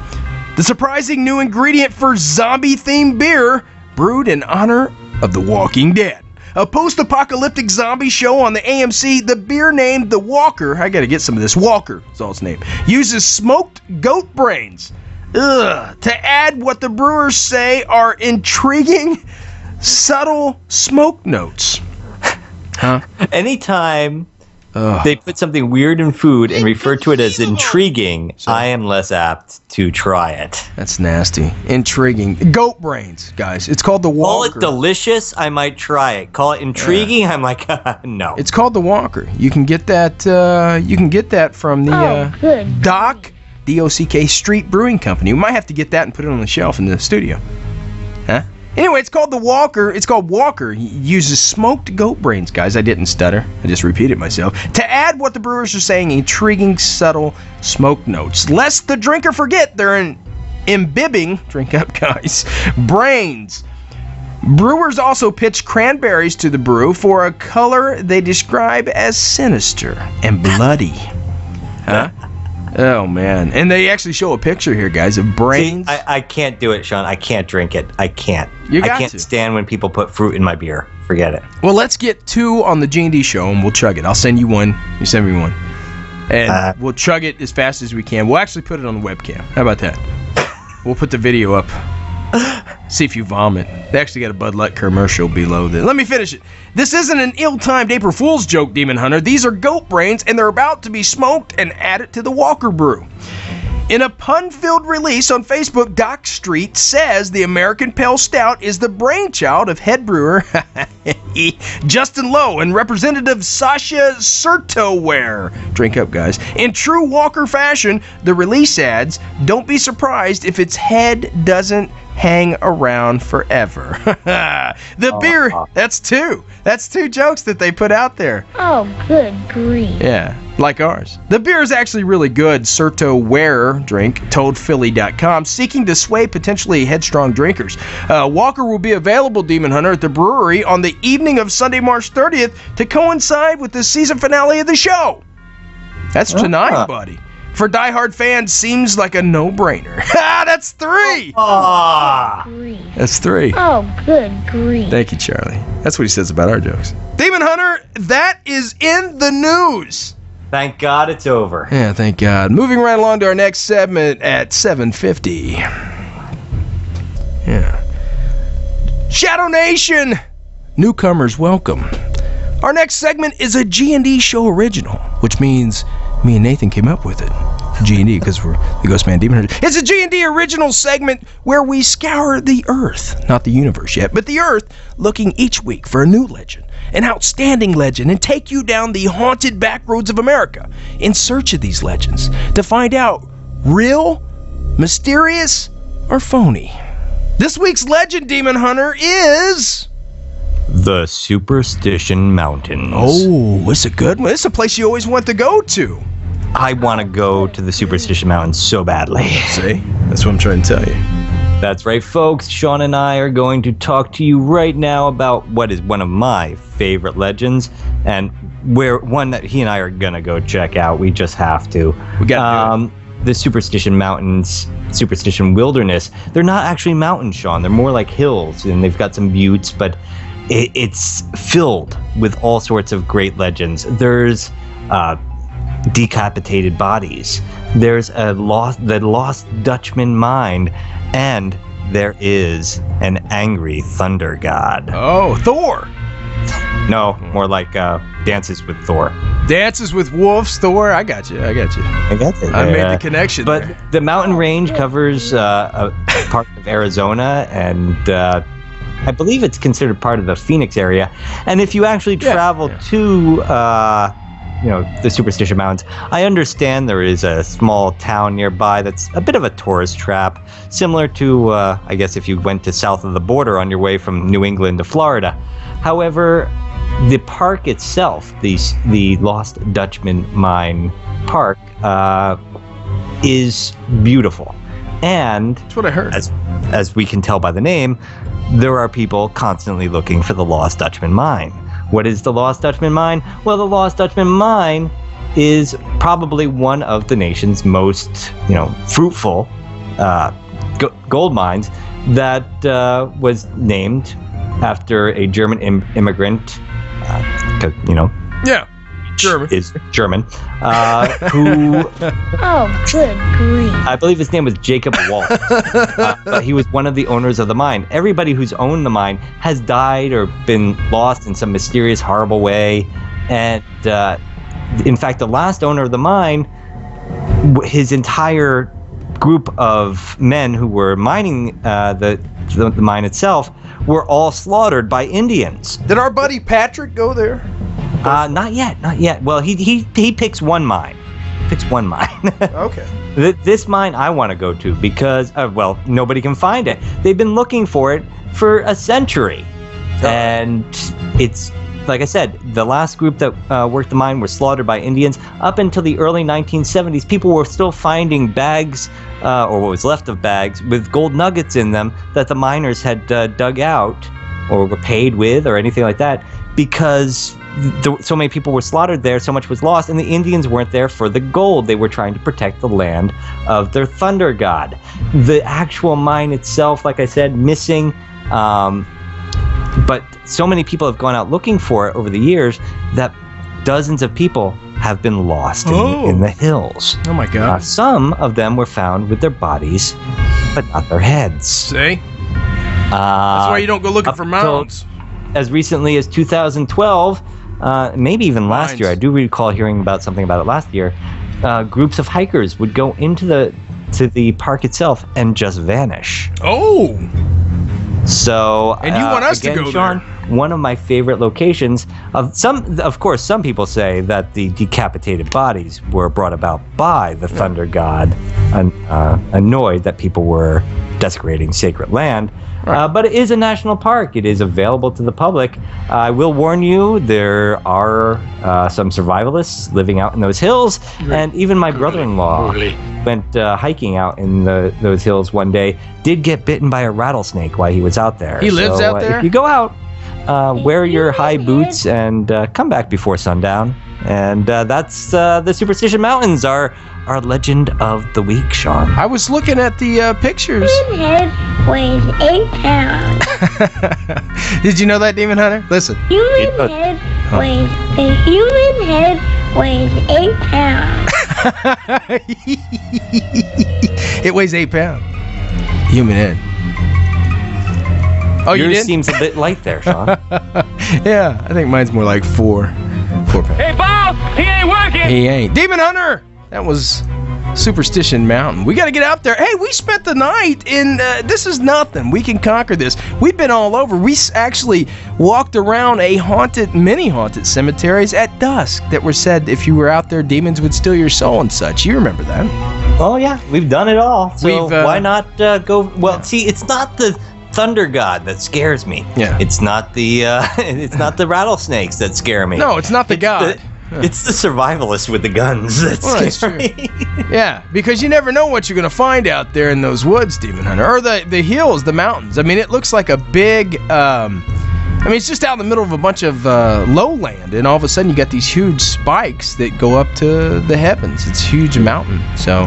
Speaker 3: The surprising new ingredient for zombie-themed beer, brewed in honor of The Walking Dead. A post-apocalyptic zombie show on the AMC, the beer named The Walker, I gotta get some of this, Walker is all its name, uses smoked goat brains. To add what the brewers say are intriguing, subtle smoke notes.
Speaker 4: Anytime they put something weird in food and refer to it as intriguing, I am less apt to try it.
Speaker 3: That's nasty. Intriguing. Goat brains, guys. It's called The Walker.
Speaker 4: Call it delicious, I might try it. Call it intriguing, I'm like, no.
Speaker 3: It's called The Walker. You can get that. From the Dock, D-O-C-K Street Brewing Company. We might have to get that and put it on the shelf in the studio. Huh? Anyway, it's called The Walker. It's called Walker. He uses smoked goat brains, guys. I didn't stutter. I just repeated myself. To add what the brewers are saying, intriguing, subtle smoke notes. Lest the drinker forget, they're imbibing, drink up, guys, brains. Brewers also pitch cranberries to the brew for a color they describe as sinister and bloody. Huh? Oh, man. And they actually show a picture here, guys, of brains.
Speaker 4: See, I can't do it, Sean. I can't drink it. I can't.
Speaker 3: You got
Speaker 4: I can't
Speaker 3: to.
Speaker 4: stand when people put fruit in my beer. Forget it.
Speaker 3: Well, let's get 2 on the G&D show, and we'll chug it. I'll send you one. You send me one. And we'll chug it as fast as we can. We'll actually put it on the webcam. How about that? We'll put the video up. See if you vomit. They actually got a Bud Light commercial below this. Let me finish it. This isn't an ill-timed April Fool's joke, Demon Hunter. These are goat brains, and they're about to be smoked and added to the Walker brew. In a pun-filled release on Facebook, Doc Street says the American Pale Stout is the brainchild of head brewer Justin Lowe and Representative Sasha Sertoware. Drink up, guys. In true Walker fashion, the release adds, "Don't be surprised if its head doesn't hang around forever." The beer, that's two. That's two jokes that they put out there.
Speaker 6: Oh, good grief.
Speaker 3: Yeah, like ours. The beer is actually really good, Sertoware drink, told Philly.com, seeking to sway potentially headstrong drinkers. Walker will be available, Demon Hunter, at the brewery on the evening of Sunday, March 30th to coincide with the season finale of the show. That's tonight, buddy. For diehard fans, seems like a no-brainer. That's three! That's three.
Speaker 6: Oh, good grief.
Speaker 3: Thank you, Charlie. That's what he says about our jokes. Demon Hunter, that is in the news.
Speaker 4: Thank God it's over.
Speaker 3: Yeah, thank God. Moving right along to our next segment at 7:50. Yeah. Shadow Nation! Newcomers, welcome. Our next segment is a G&D show original, which means me and Nathan came up with it. G&D, because we're the GhostMan&Demon. It's a G&D original segment where we scour the Earth, not the universe yet, but the Earth, looking each week for a new legend, an outstanding legend, and take you down the haunted back roads of America in search of these legends to find out real, mysterious, or phony. This week's legend, Demon Hunter, is
Speaker 4: the Superstition Mountains.
Speaker 3: Oh, it's a good one. It's a place you always want to go to.
Speaker 4: I want to go to the Superstition Mountains so badly.
Speaker 3: See? That's what I'm trying to tell you.
Speaker 4: That's right, folks. Sean and I are going to talk to you right now about what is one of my favorite legends, and one that he and I are going to go check out. We just have to.
Speaker 3: We got to do it.
Speaker 4: The Superstition Mountains, Superstition Wilderness, they're not actually mountains, Sean. They're more like hills, and they've got some buttes, but it's filled with all sorts of great legends. There's decapitated bodies. There's the lost Dutchman mine, and there is an angry thunder god.
Speaker 3: Oh, Thor.
Speaker 4: No, more like Dances with Thor.
Speaker 3: Dances with Wolves, Thor. I got you.
Speaker 4: I got it.
Speaker 3: I made the connection.
Speaker 4: But
Speaker 3: there.
Speaker 4: the mountain range covers a part of Arizona, and I believe it's considered part of the Phoenix area. And if you actually travel to the Superstition Mountains, I understand there is a small town nearby that's a bit of a tourist trap, similar to, I guess, if you went to south of the border on your way from New England to Florida. However, the park itself, the Lost Dutchman Mine Park, is beautiful. And
Speaker 3: that's what I heard.
Speaker 4: As we can tell by the name, there are people constantly looking for the Lost Dutchman Mine. What is the Lost Dutchman Mine? Well, the Lost Dutchman Mine is probably one of the nation's most, fruitful gold mines that was named after a German immigrant,
Speaker 3: German.
Speaker 4: Is German, who...
Speaker 6: Oh, good grief.
Speaker 4: I believe his name was Jacob Walt. But he was one of the owners of the mine. Everybody who's owned the mine has died or been lost in some mysterious, horrible way. And in fact, the last owner of the mine, his entire group of men who were mining the mine itself were all slaughtered by Indians.
Speaker 3: Did our buddy Patrick go there?
Speaker 4: Not yet. Well, he picks one mine.
Speaker 3: Okay.
Speaker 4: This mine I want to go to because, nobody can find it. They've been looking for it for a century. And it's, like I said, the last group that worked the mine were slaughtered by Indians. Up until the early 1970s, people were still finding bags, or what was left of bags, with gold nuggets in them that the miners had dug out or were paid with or anything like that, because so many people were slaughtered there, so much was lost, and the Indians weren't there for the gold. They were trying to protect the land of their thunder god. The actual mine itself, like I said, missing, but so many people have gone out looking for it over the years that dozens of people have been lost in the hills.
Speaker 3: Oh my God.
Speaker 4: Some of them were found with their bodies, but not their heads.
Speaker 3: See? That's why you don't go looking for mounds.
Speaker 4: As recently as 2012, maybe even last year, I do recall hearing about something about it last year, groups of hikers would go into the to the park itself and just vanish.
Speaker 3: Oh,
Speaker 4: So,
Speaker 3: and you want us
Speaker 4: again,
Speaker 3: to go
Speaker 4: Sean,
Speaker 3: there?
Speaker 4: one of my favorite locations. Of course, some people say that the decapitated bodies were brought about by the Thunder God, annoyed that people were desecrating sacred land.
Speaker 3: Right.
Speaker 4: But it is a national park. It is available to the public. I will warn you, there are some survivalists living out in those hills, and even my brother-in-law went hiking out in those hills one day, did get bitten by a rattlesnake while he was out there.
Speaker 3: He lives out there?
Speaker 4: If you go out, wear your high boots and come back before sundown. And that's the Superstition Mountains, our legend of the week, Sean.
Speaker 3: I was looking at the pictures.
Speaker 6: Human head weighs 8 pounds.
Speaker 3: Did you know that, Demon Hunter? Listen.
Speaker 6: Human head weighs a human head weighs 8 pounds.
Speaker 3: It weighs 8 pounds. Human head. Oh, you
Speaker 4: Yours
Speaker 3: did?
Speaker 4: seems a bit light there, Sean.
Speaker 3: Yeah, I think mine's more like 4 pounds.
Speaker 7: Hey, Bob! He ain't working!
Speaker 3: He ain't. Demon Hunter! That was Superstition Mountain. We got to get out there. Hey, we spent the night in, this is nothing. We can conquer this. We've been all over. We actually walked around many haunted cemeteries at dusk that were said if you were out there, demons would steal your soul and such. You remember that?
Speaker 4: Oh, yeah, we've done it all. So
Speaker 3: We've,
Speaker 4: why not go? Well, see, it's not the Thunder God that scares me.
Speaker 3: Yeah.
Speaker 4: It's not the it's not the rattlesnakes that scare me.
Speaker 3: No, it's not the god.
Speaker 4: It's the survivalists with the guns that
Speaker 3: That's
Speaker 4: scare me.
Speaker 3: Yeah, because you never know what you're going to find out there in those woods, Demon Hunter. Or the hills, the mountains. I mean, it looks like a big... it's just out in the middle of a bunch of lowland, and all of a sudden you got these huge spikes that go up to the heavens. It's a huge mountain. So,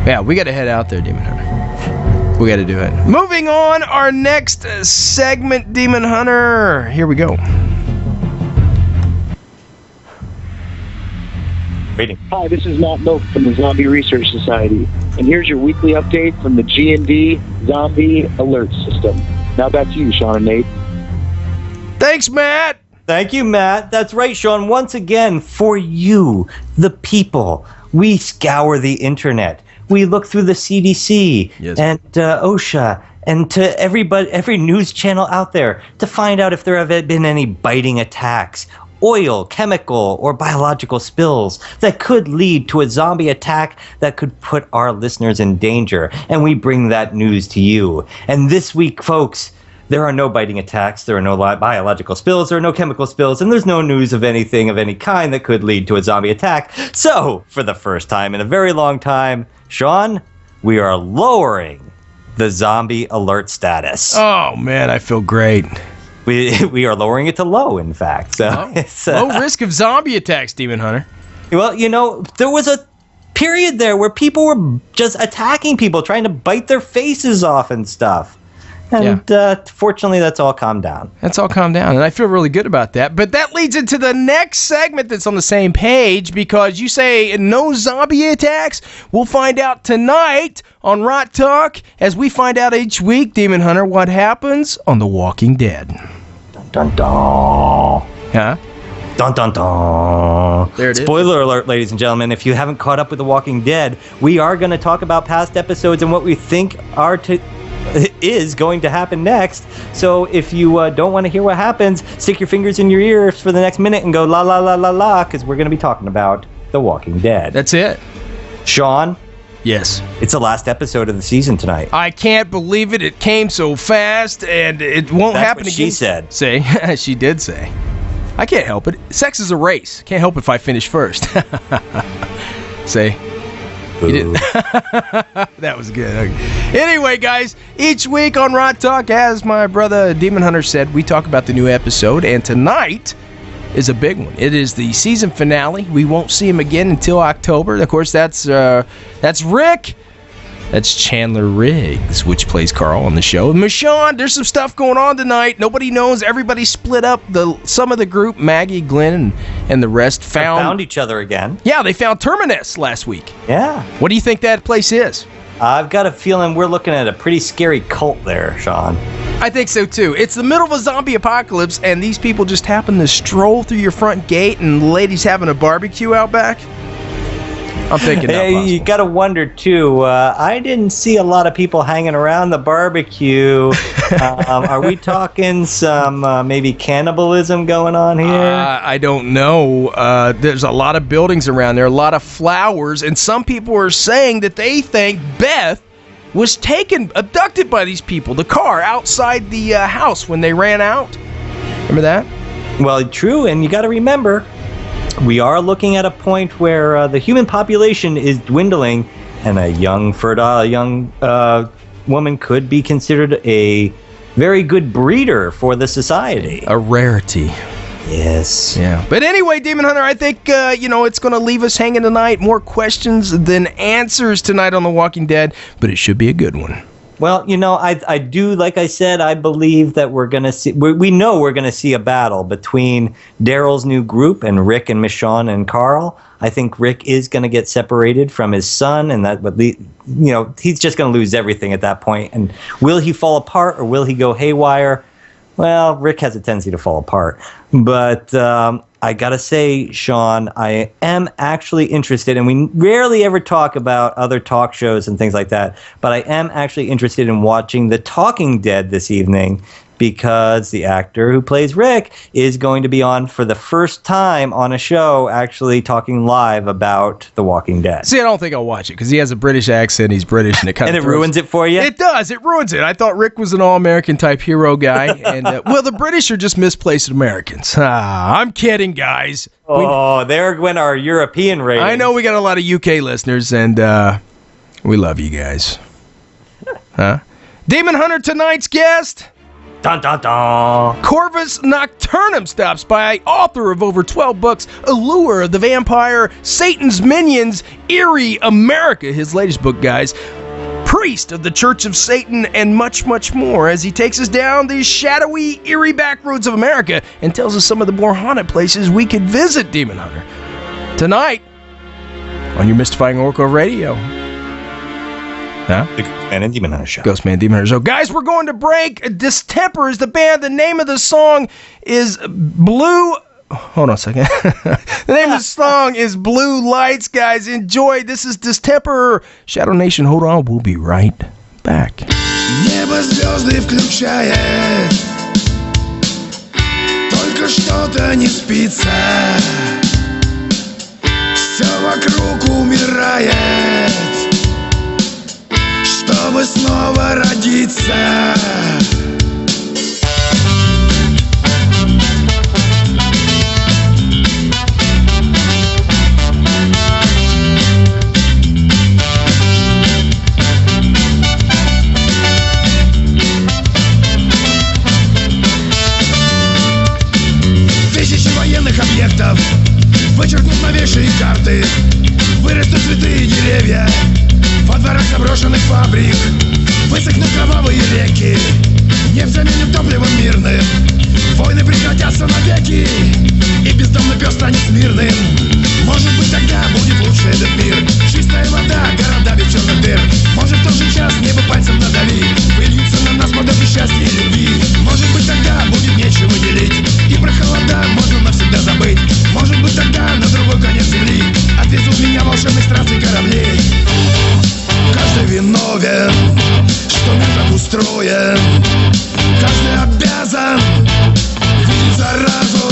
Speaker 3: yeah, we got to head out there, Demon Hunter. We got to do it. Moving on, our next segment, Demon Hunter. Here we go.
Speaker 4: Waiting.
Speaker 8: Hi, this is Matt Milk from the Zombie Research Society, and here's your weekly update from the G&D Zombie Alert System. Now back to you, Sean and Nate.
Speaker 3: Thanks, Matt.
Speaker 4: Thank you, Matt. That's right, Sean. Once again, for you, the people, we scour the internet. We look through the CDC and OSHA and to every news channel out there to find out if there have been any biting attacks, oil, chemical, or biological spills that could lead to a zombie attack that could put our listeners in danger. And we bring that news to you. And this week, folks, there are no biting attacks, there are no biological spills, there are no chemical spills, and there's no news of anything of any kind that could lead to a zombie attack. So, for the first time in a very long time, Sean, we are lowering the zombie alert status.
Speaker 3: Oh, man, I feel great.
Speaker 4: We are lowering it to low, in fact. So it's,
Speaker 3: low risk of zombie attacks, Demon Hunter.
Speaker 4: Well, there was a period there where people were just attacking people, trying to bite their faces off and stuff. And fortunately, that's all calmed down.
Speaker 3: That's all calmed down, and I feel really good about that. But that leads into the next segment that's on the same page, because you say no zombie attacks. We'll find out tonight on Rot Talk, as we find out each week, Demon Hunter, what happens on The Walking Dead.
Speaker 4: Dun, dun, dun.
Speaker 3: Huh?
Speaker 4: Dun, dun, dun.
Speaker 3: There it is.
Speaker 4: Spoiler alert, ladies and gentlemen. If you haven't caught up with The Walking Dead, we are going to talk about past episodes and what we think is going to happen next. So if you don't want to hear what happens, stick your fingers in your ears for the next minute and go la la la la la, because we're going to be talking about The Walking Dead.
Speaker 3: That's it.
Speaker 4: Sean?
Speaker 3: Yes.
Speaker 4: It's the last episode of the season tonight.
Speaker 3: I can't believe it. It came so fast, and it won't happen
Speaker 4: what
Speaker 3: again.
Speaker 4: she said.
Speaker 3: Say, she did say. I can't help it. Sex is a race. Can't help if I finish first. Say. You didn't. That was good. Okay. Anyway, guys, each week on Rot Talk, as my brother Demon Hunter said, we talk about the new episode, and tonight is a big one. It is the season finale. We won't see him again until October. Of course, that's Rick. That's Chandler Riggs, which plays Carl on the show. Michonne, there's some stuff going on tonight. Nobody knows. Everybody split up. Some of the group, Maggie, Glenn, and the rest found
Speaker 4: each other again.
Speaker 3: Yeah, they found Terminus last week.
Speaker 4: Yeah.
Speaker 3: What do you think that place is?
Speaker 4: I've got a feeling we're looking at a pretty scary cult there, Sean.
Speaker 3: I think so, too. It's the middle of a zombie apocalypse, and these people just happen to stroll through your front gate, and the lady's having a barbecue out back. I'm thinking that
Speaker 4: You got to wonder, too. I didn't see a lot of people hanging around the barbecue. Are we talking some maybe cannibalism going on here?
Speaker 3: I don't know. There's a lot of buildings around there, a lot of flowers, and some people are saying that they think Beth was abducted by these people, the car outside the house when they ran out. Remember that?
Speaker 4: Well, true, and you got to remember, we are looking at a point where the human population is dwindling, and a young, fertile woman could be considered a very good breeder for the society.
Speaker 3: A rarity.
Speaker 4: Yes.
Speaker 3: Yeah. But anyway, Demon Hunter, I think, it's going to leave us hanging tonight. More questions than answers tonight on The Walking Dead, but it should be a good one.
Speaker 4: Well, I do, like I said, I believe that we're going to see, we know we're going to see a battle between Daryl's new group and Rick and Michonne and Carl. I think Rick is going to get separated from his son, and that would he's just going to lose everything at that point. And will he fall apart or will he go haywire? Well, Rick has a tendency to fall apart. But I got to say, Sean, I am actually interested, and we rarely ever talk about other talk shows and things like that, but I am actually interested in watching The Talking Dead this evening, because the actor who plays Rick is going to be on for the first time on a show actually talking live about The Walking Dead.
Speaker 3: See, I don't think I'll watch it because he has a British accent. He's British, and it kind of
Speaker 4: ruins it for you?
Speaker 3: It does. It ruins it. I thought Rick was an all-American type hero guy, and the British are just misplaced Americans. I'm kidding, guys.
Speaker 4: There went our European rating.
Speaker 3: I know we got a lot of UK listeners, and we love you guys. Huh? Demon Hunter, tonight's guest.
Speaker 4: Dun, dun, dun.
Speaker 3: Corvis Nocturnum stops by, author of over 12 books, Allure of the Vampire, Satan's Minions, Eerie America, his latest book, guys, priest of the Church of Satan, and much, much more, as he takes us down these shadowy, eerie back roads of America and tells us some of the more haunted places we could visit, Demon Hunter. Tonight, on your Mystifying Oracle Radio. Huh?
Speaker 4: The Ghostman and Demon Hunter Show.
Speaker 3: Ghostman and Demon Hunter Show. Guys, we're going to break. Distemper is the band. The name of the song is Blue... Hold on a second. The name of the song is Blue Lights, guys. Enjoy. This is Distemper. Shadow Nation, hold on. We'll be right back.
Speaker 1: Небо звезды включает, только что-то не спится. Все вокруг умирает, чтобы снова родиться. Тысячи военных объектов вычеркнут новейшие карты. Вырастут цветы и деревья во дворах заброшенных фабрик. Высохнут кровавые реки, нефть заменит топливом мирным. Войны прекратятся навеки, и бездомный пес станет мирным. Может быть, тогда будет лучше этот мир. Чистая вода, города без черных дыр. Может, в тот же час небо пальцем надави, выльются на нас потоки счастья и любви. Может быть, тогда будет нечего делить, и про холода можно навсегда забыть. Может быть, тогда на другой конец земли отвезут меня волшебных странствий кораблей. Каждый виновен, что мир так устроен. Каждый обязан видеть заразу.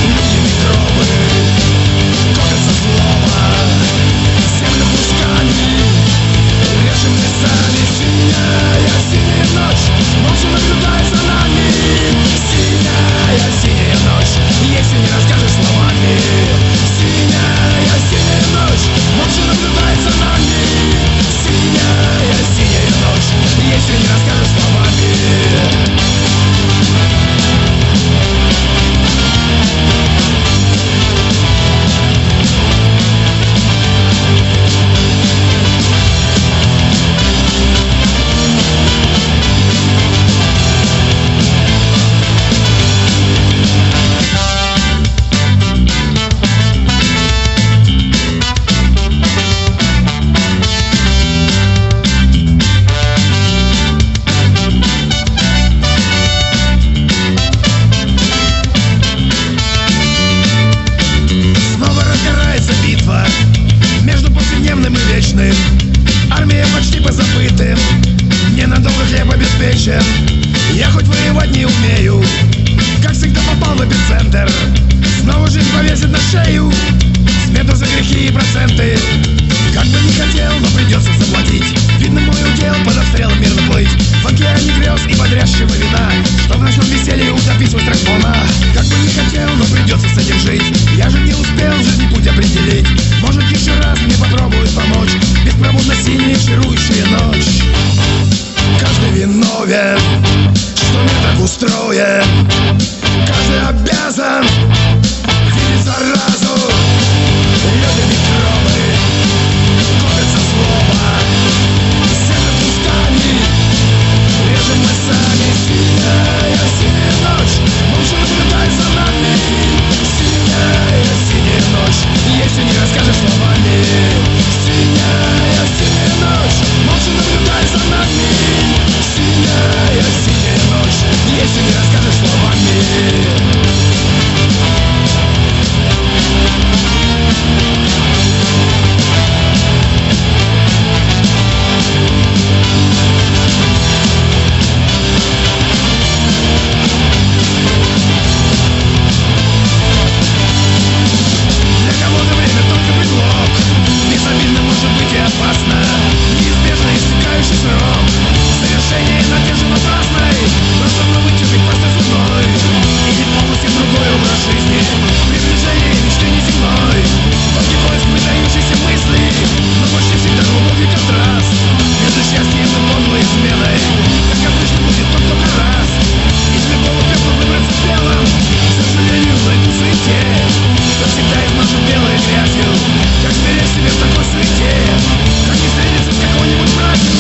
Speaker 1: Люди микробы копятся злоба. Землю кусками режем лесами. Синяя ночь молча наблюдает за нами. Синяя ночь, если не расскажешь словами. Синяя ночь молча наблюдает за нами. Синяя ночь, если не расскажешь словами. вечер. Я хоть воевать не умею, как всегда попал в эпицентр. Снова жизнь повесит на шею смету за грехи и проценты. Как бы не хотел, но придется заплатить. Видно, мой удел под обстрелом мирно плыть в океане грез и бодрящего вина, что в ночном веселье утопить свой страх волна. Как бы не хотел, но придется с этим жить. Я же не успел в жизни путь определить. Может, еще раз мне попробуют помочь. Беспробудно синяя чарующая ночь. Каждый виновен, что мир так устроен. Каждый обязан видеть заразу. Люди микробы копятся злоба. Сердце пустани режем мы сами. Синяя ночь молча наблюдай за нами. Синяя ночь, если не расскажешь словами. Синяя ночь молча наблюдай за нами. Синяя ночь, если не расскажешь словами. Опасно, неизбежно истекающий срок. Совершение надежды напрасной. Просто новый тюбик просто зубной. И полностью другой образ жизни. Приближение мечты неземной. Долгий поиск выдающейся мысли, но почти всегда глубокий контраст между счастьем и подлой изменой. Как обычно будет тот, кто раз из любого пепла выбраться белым. К сожалению, найдутся и те, кто всегда измажет белой грязью. Как сберечь себе в такой суете? Как не встретиться с какой-нибудь мразью?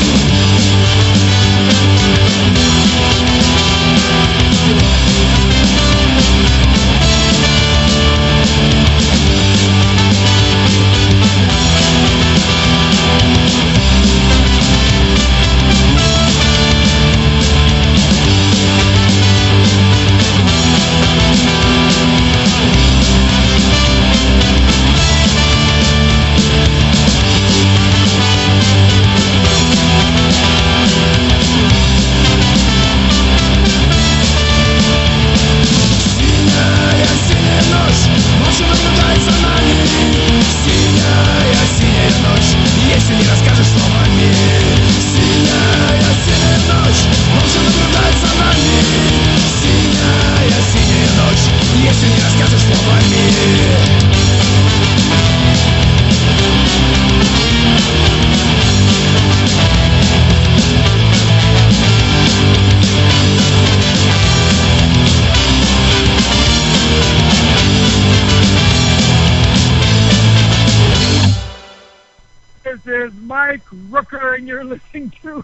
Speaker 9: This is Mike Rooker, and you're listening to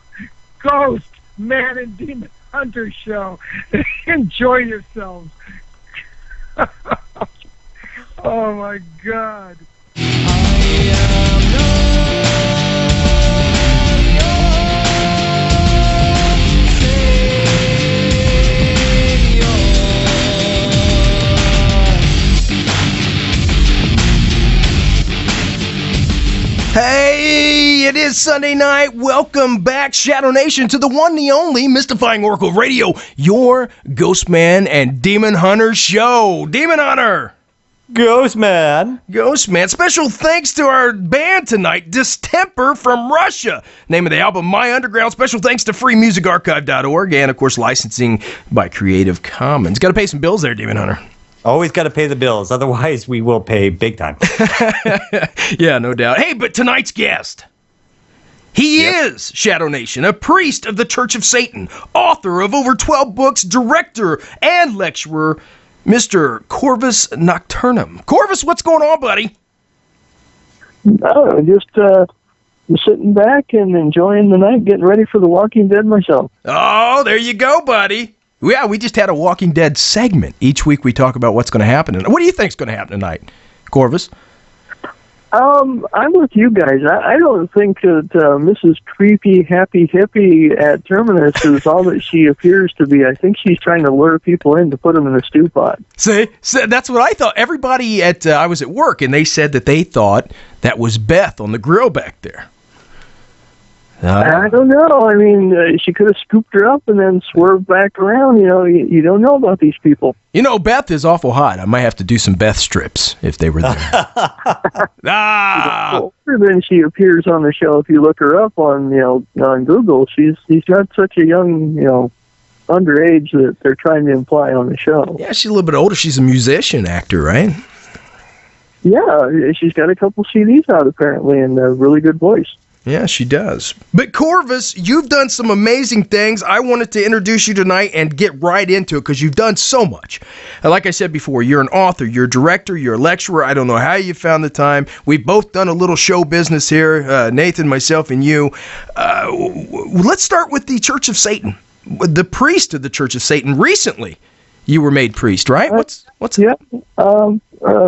Speaker 9: Ghost, Man, and Demon Hunter Show. Enjoy yourselves. Oh, my God.
Speaker 3: Hey, it is Sunday night. Welcome back, Shadow Nation, to the one, the only Mystifying Oracle Radio, your Ghostman and Demon Hunter show. Demon Hunter!
Speaker 4: Ghostman!
Speaker 3: Ghostman. Special thanks to our band tonight, Distemper from Russia. Name of the album, My Underground. Special thanks to freemusicarchive.org and, of course, licensing by Creative Commons. Got to pay some bills there, Demon Hunter.
Speaker 4: Always got to pay the bills. Otherwise, we will pay big time.
Speaker 3: Yeah, no doubt. Hey, but tonight's guest. He is, Shadow Nation, a priest of the Church of Satan, author of over 12 books, director and lecturer, Mr. Corvis Nocturnum. Corvis, what's going on, buddy?
Speaker 10: No, just sitting back and enjoying the night, getting ready for The Walking Dead myself.
Speaker 3: Oh, there you go, buddy. Yeah, we just had a Walking Dead segment. Each week we talk about what's going to happen. What do you think's going to happen tonight, Corvis?
Speaker 10: I'm with you guys. I don't think that Mrs. Creepy Happy Hippie at Terminus is all that she appears to be. I think she's trying to lure people in to put them in a stew pot.
Speaker 3: See, that's what I thought. Everybody I was at work, and they said that they thought that was Beth on the grill back there.
Speaker 10: I don't know. I mean, she could have scooped her up and then swerved back around. You know, you don't know about these people.
Speaker 3: You know, Beth is awful hot. I might have to do some Beth strips if they were there.
Speaker 10: Older than she appears on the show. If you look her up on Google, she's not such a young underage that they're trying to imply on the show.
Speaker 3: Yeah, she's a little bit older. She's a musician, actor, right?
Speaker 10: Yeah, she's got a couple CDs out apparently, and a really good voice.
Speaker 3: Yeah, she does. But Corvis, you've done some amazing things. I wanted to introduce you tonight and get right into it because you've done so much. And like I said before, you're an author, you're a director, you're a lecturer. I don't know how you found the time. We've both done a little show business here, Nathan, myself, and you. Let's start with the Church of Satan, the priest of the Church of Satan. Recently, you were made priest, right? What's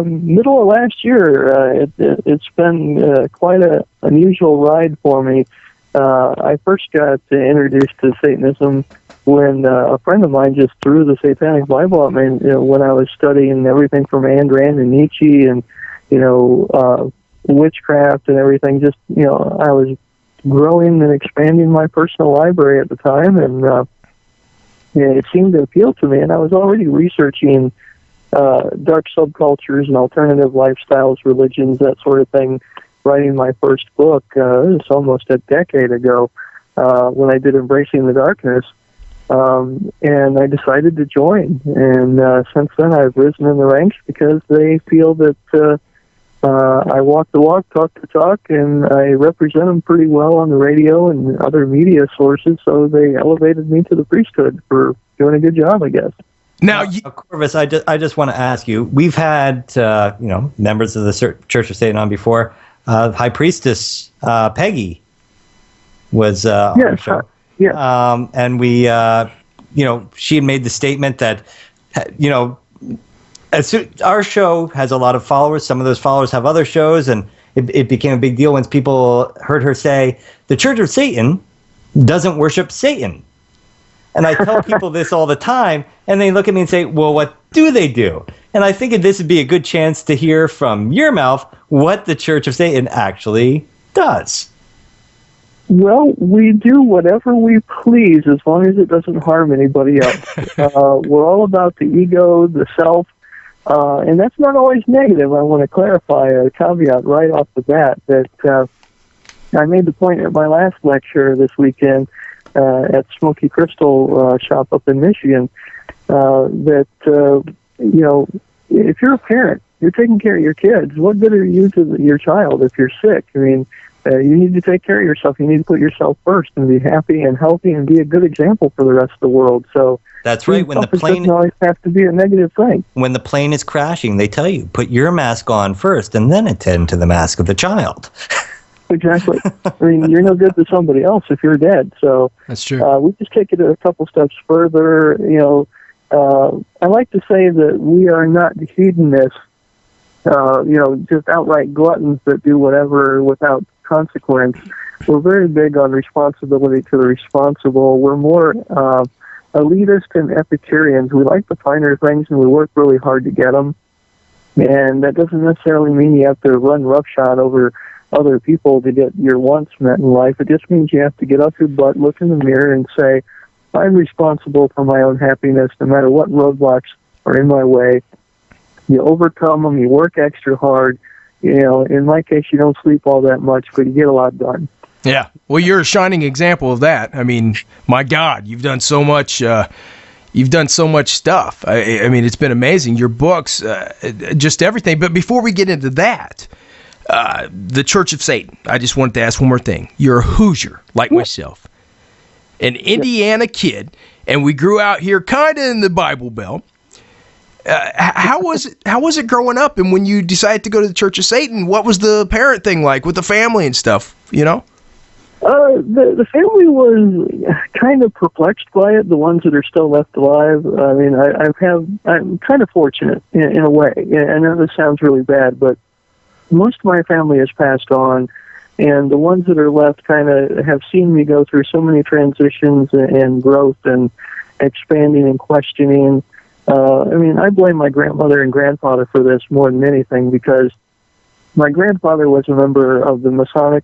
Speaker 10: middle of last year. It's been quite an unusual ride for me. I first got introduced to Satanism when a friend of mine just threw the Satanic Bible at me when I was studying everything from Ayn Rand and Nietzsche and witchcraft and everything. Just I was growing and expanding my personal library at the time, and it seemed to appeal to me. And I was already researching dark subcultures and alternative lifestyles, religions, that sort of thing, writing my first book. It was almost a decade ago when I did Embracing the Darkness, and I decided to join. And since then, I've risen in the ranks because they feel that I walk the walk, talk the talk, and I represent them pretty well on the radio and other media sources, so they elevated me to the priesthood for doing a good job, I guess.
Speaker 3: Now,
Speaker 4: Corvis, I just want to ask you. We've had members of the Church of Satan on before. High Priestess Peggy was on the show.
Speaker 10: Yeah.
Speaker 4: And we, she had made the statement that, our show has a lot of followers. Some of those followers have other shows, and it became a big deal when people heard her say the Church of Satan doesn't worship Satan. And I tell people this all the time, and they look at me and say, well, what do they do? And I think this would be a good chance to hear from your mouth what the Church of Satan actually does.
Speaker 10: Well, we do whatever we please as long as it doesn't harm anybody else. We're all about the ego, the self, and that's not always negative. I want to clarify a caveat right off the bat that I made the point at my last lecture this weekend at Smoky Crystal shop up in Michigan, that, if you're a parent, you're taking care of your kids. What good are you to your child if you're sick? I mean, you need to take care of yourself. You need to put yourself first and be happy and healthy and be a good example for the rest of the world. So
Speaker 4: that's right. When the plane
Speaker 10: doesn't always have to be a negative thing.
Speaker 4: When the plane is crashing, they tell you, put your mask on first and then attend to the mask of the child.
Speaker 10: Exactly. I mean, you're no good to somebody else if you're dead. So
Speaker 3: that's true.
Speaker 10: We just take it a couple steps further. I like to say that we are not hedonists, just outright gluttons that do whatever without consequence. We're very big on responsibility to the responsible. We're more elitist and Epicureans. We like the finer things, and we work really hard to get them. And that doesn't necessarily mean you have to run roughshod over other people to get your wants met in life. It just means you have to get off your butt, look in the mirror, and say, I'm responsible for my own happiness no matter what roadblocks are in my way. You overcome them, you work extra hard. In my case, you don't sleep all that much, but you get a lot done.
Speaker 3: Yeah. Well, you're a shining example of that. I mean, my God, you've done so much. You've done so much stuff. I mean, it's been amazing. Your books, just everything. But before we get into that, the Church of Satan, I just wanted to ask one more thing. You're a Hoosier, like myself, an Indiana kid, and we grew out here kind of in the Bible Belt. How was it growing up? And when you decided to go to the Church of Satan, what was the parent thing like with the family and stuff,
Speaker 10: The family was kind of perplexed by it, the ones that are still left alive. I mean, I'm kind of fortunate in a way. I know this sounds really bad, but most of my family has passed on, and the ones that are left kind of have seen me go through so many transitions and growth and expanding and questioning. I blame my grandmother and grandfather for this more than anything, because my grandfather was a member of the Masonic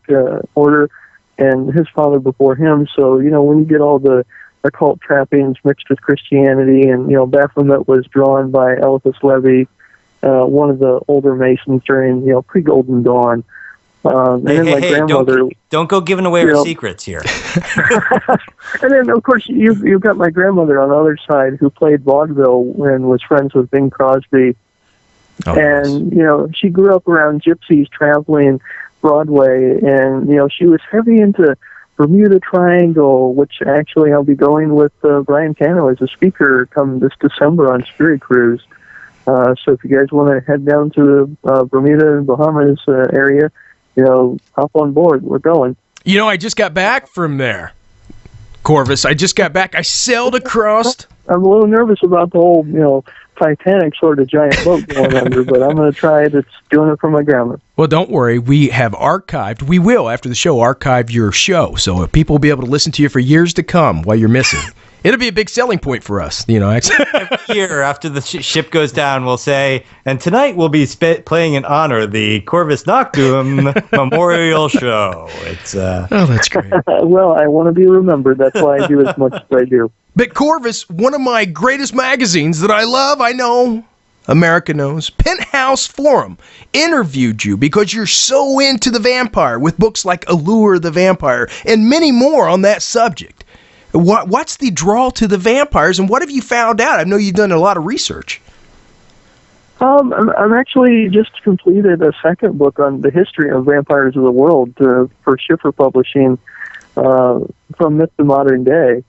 Speaker 10: order, and his father before him. So, when you get all the occult trappings mixed with Christianity, and, Baphomet was drawn by Eliphas Levi, one of the older Masons during, pre-Golden Dawn. And then my grandmother...
Speaker 4: Don't go giving away our secrets here.
Speaker 10: And then, of course, you've got my grandmother on the other side who played vaudeville and was friends with Bing Crosby.
Speaker 3: Oh,
Speaker 10: and, she grew up around gypsies traveling Broadway, and, she was heavy into Bermuda Triangle, which actually I'll be going with Brian Cano as a speaker come this December on Spirit Cruise. So if you guys want to head down to the Bermuda and Bahamas area, hop on board. We're going.
Speaker 3: I just got back from there, Corvis. I just got back. I sailed across.
Speaker 10: I'm a little nervous about the whole, Titanic sort of giant boat going under, but I'm going to try it. It's doing it for my grandma.
Speaker 3: Well, don't worry. We have archived. We will, after the show, archive your show, so people will be able to listen to you for years to come while you're missing. It'll be a big selling point for us,
Speaker 4: Every year after the ship goes down, we'll say, and tonight we'll be playing in honor the Corvis Nocturnum Memorial Show. It's
Speaker 3: Oh, that's great.
Speaker 10: Well, I want to be remembered. That's why I do as much as I do.
Speaker 3: But Corvis, one of my greatest magazines that I love, I know, America knows, Penthouse Forum, interviewed you because you're so into the vampire with books like Allure the Vampire and many more on that subject. What's the draw to the vampires, and what have you found out? I know you've done a lot of research.
Speaker 10: I'm actually just completed a second book on the history of vampires of the world for Schiffer Publishing, from myth to modern day.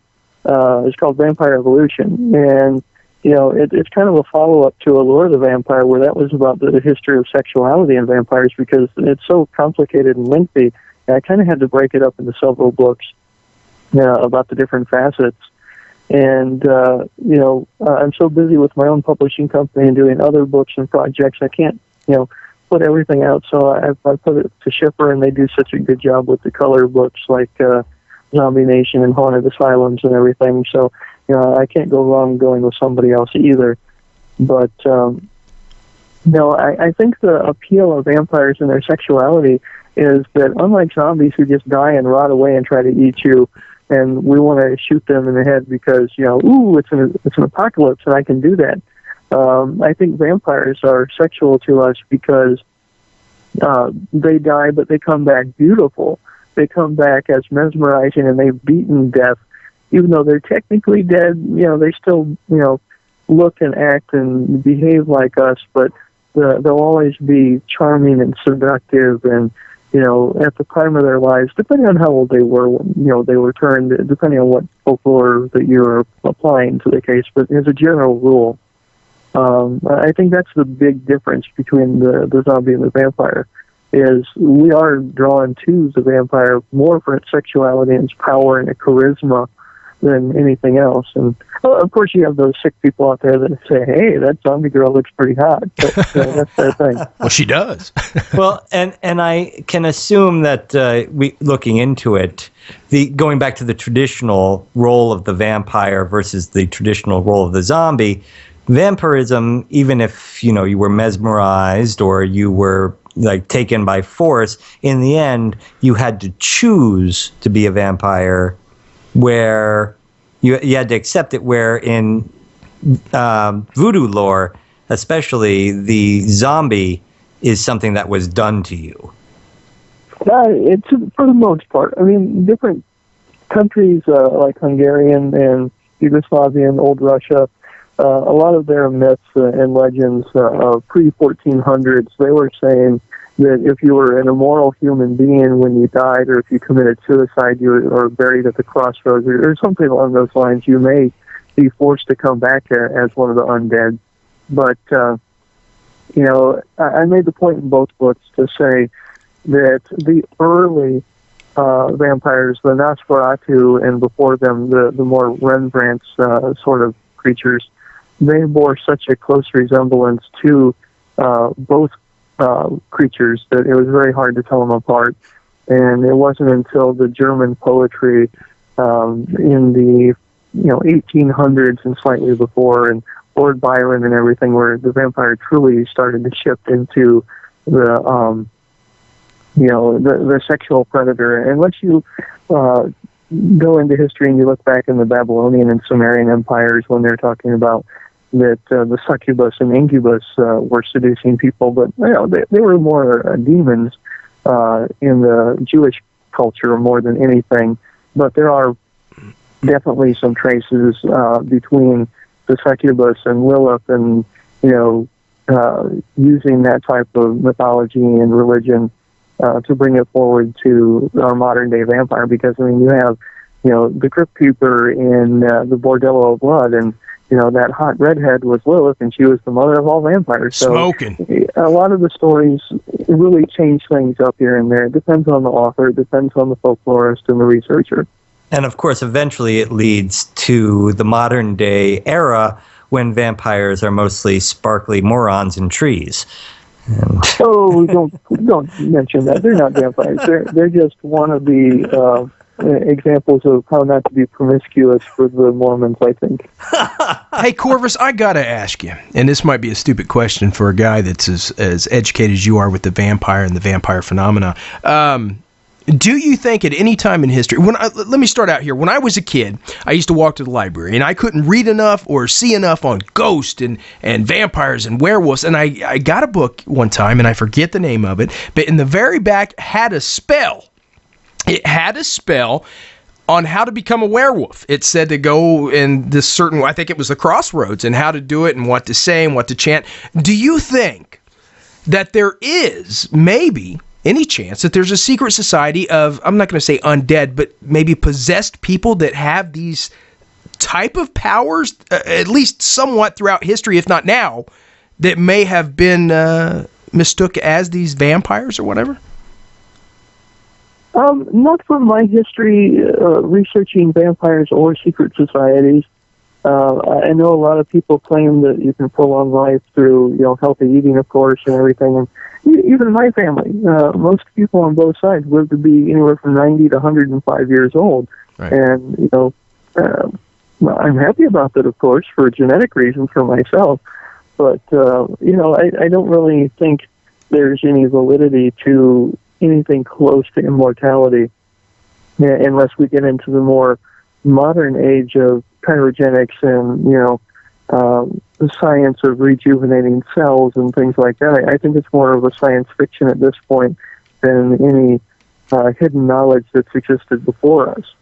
Speaker 10: It's called Vampire Evolution, and it's kind of a follow-up to Allure the Vampire, where that was about the history of sexuality in vampires, because it's so complicated and lengthy. I kind of had to break it up into several books about the different facets. And, I'm so busy with my own publishing company and doing other books and projects, I can't, put everything out. So I put it to Schiffer, and they do such a good job with the color books like Zombie Nation and Haunted Asylums and everything. So, I can't go wrong going with somebody else either. But, I think the appeal of vampires and their sexuality is that unlike zombies who just die and rot away and try to eat you, and we want to shoot them in the head because, it's an apocalypse and I can do that. I think vampires are sexual to us because they die, but they come back beautiful. They come back as mesmerizing, and they've beaten death. Even though they're technically dead, they still, look and act and behave like us, but they'll always be charming and seductive and, at the prime of their lives, depending on how old they were, they were turned, depending on what folklore that you're applying to the case. But as a general rule, I think that's the big difference between the zombie and the vampire, is we are drawn to the vampire more for its sexuality and its power and its charisma than anything else. And of course, you have those sick people out there that say, "Hey, that zombie girl looks pretty hot." But that's their thing.
Speaker 3: Well, she does.
Speaker 4: Well, and I can assume that we looking into it, going back to the traditional role of the vampire versus the traditional role of the zombie, vampirism, even if you were mesmerized or you were taken by force, in the end you had to choose to be a vampire, where you had to accept it, where in voodoo lore especially, the zombie is something that was done to you.
Speaker 10: It's for the most part. I mean, different countries like Hungarian and Yugoslavian, Old Russia, a lot of their myths and legends of pre-1400s, they were saying that if you were an immoral human being when you died, or if you committed suicide, you were buried at the crossroads, or something along those lines, you may be forced to come back as one of the undead. But, I made the point in both books to say that the early vampires, the Nosferatu, and before them, the more Rembrandt's sort of creatures, they bore such a close resemblance to both creatures that it was very hard to tell them apart. And it wasn't until the German poetry in the 1800s and slightly before, and Lord Byron and everything, where the vampire truly started to shift into the the sexual predator. Unless you go into history and you look back in the Babylonian and Sumerian empires when they're talking about that the succubus and incubus were seducing people, but they were more demons in the Jewish culture more than anything. But there are definitely some traces between the succubus and Lilith, and using that type of mythology and religion to bring it forward to our modern day vampire. Because you have the Crypt Keeper in the Bordello of Blood, and that hot redhead was Lilith, and she was the mother of all vampires. So
Speaker 3: Smoking.
Speaker 10: A lot of the stories really change things up here and there. It depends on the author, it depends on the folklorist and the researcher.
Speaker 4: And of course, eventually it leads to the modern day era when vampires are mostly sparkly morons in trees.
Speaker 10: Oh, don't mention that. They're not vampires. They're just one of the examples of how not to be promiscuous for the Mormons, I think.
Speaker 3: Hey, Corvis, I gotta ask you, and this might be a stupid question for a guy that's as educated as you are with the vampire and the vampire phenomena. Do you think at any time in history, let me start out here. When I was a kid, I used to walk to the library, and I couldn't read enough or see enough on ghosts and vampires and werewolves, and I got a book one time, and I forget the name of it, but in the very back had a spell. It had a spell on how to become a werewolf. It said to go in this certain, I think it was the crossroads, and how to do it and what to say and what to chant. Do you think that there is maybe any chance that there's a secret society of, I'm not going to say undead, but maybe possessed people that have these type of powers, at least somewhat throughout history, if not now, that may have been mistook as these vampires or whatever?
Speaker 10: Not from my history researching vampires or secret societies. I know a lot of people claim that you can prolong life through, healthy eating, of course, and everything. And even my family, most people on both sides live to be anywhere from 90 to 105 years old.
Speaker 3: Right.
Speaker 10: And, I'm happy about that, of course, for genetic reasons for myself. But, I don't really think there's any validity to anything close to immortality unless we get into the more modern age of cryogenics and, the science of rejuvenating cells and things like that. I think it's more of a science fiction at this point than any hidden knowledge that's existed before us.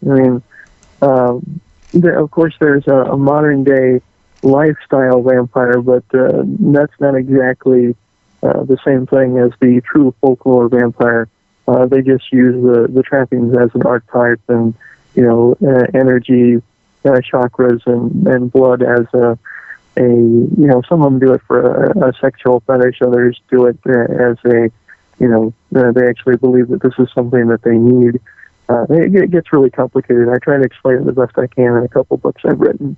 Speaker 10: Of course, there's a modern-day lifestyle vampire, but that's not exactly the same thing as the true folklore vampire. They just use the trappings as an archetype and, energy, chakras, and blood as some of them do it for a sexual fetish, others do it as they actually believe that this is something that they need. It gets really complicated. I try to explain it the best I can in a couple books I've written.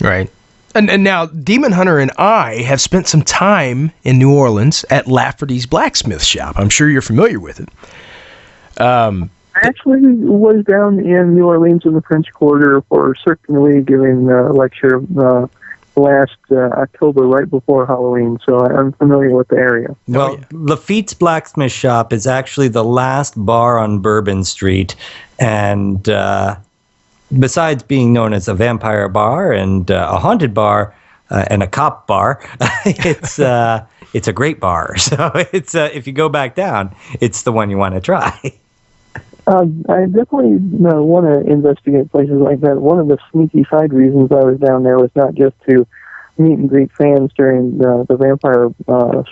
Speaker 3: Right. And now, Demon Hunter and I have spent some time in New Orleans at Lafferty's Blacksmith Shop. I'm sure you're familiar with it.
Speaker 10: I actually was down in New Orleans in the French Quarter for certainly giving a lecture last October, right before Halloween, so I'm familiar with the area.
Speaker 4: Well, Lafitte's Blacksmith Shop is actually the last bar on Bourbon Street, and besides being known as a vampire bar and a haunted bar and a cop bar, it's a great bar. So it's if you go back down, it's the one you want to try.
Speaker 10: I definitely want to investigate places like that. One of the sneaky side reasons I was down there was not just to meet and greet fans during the vampire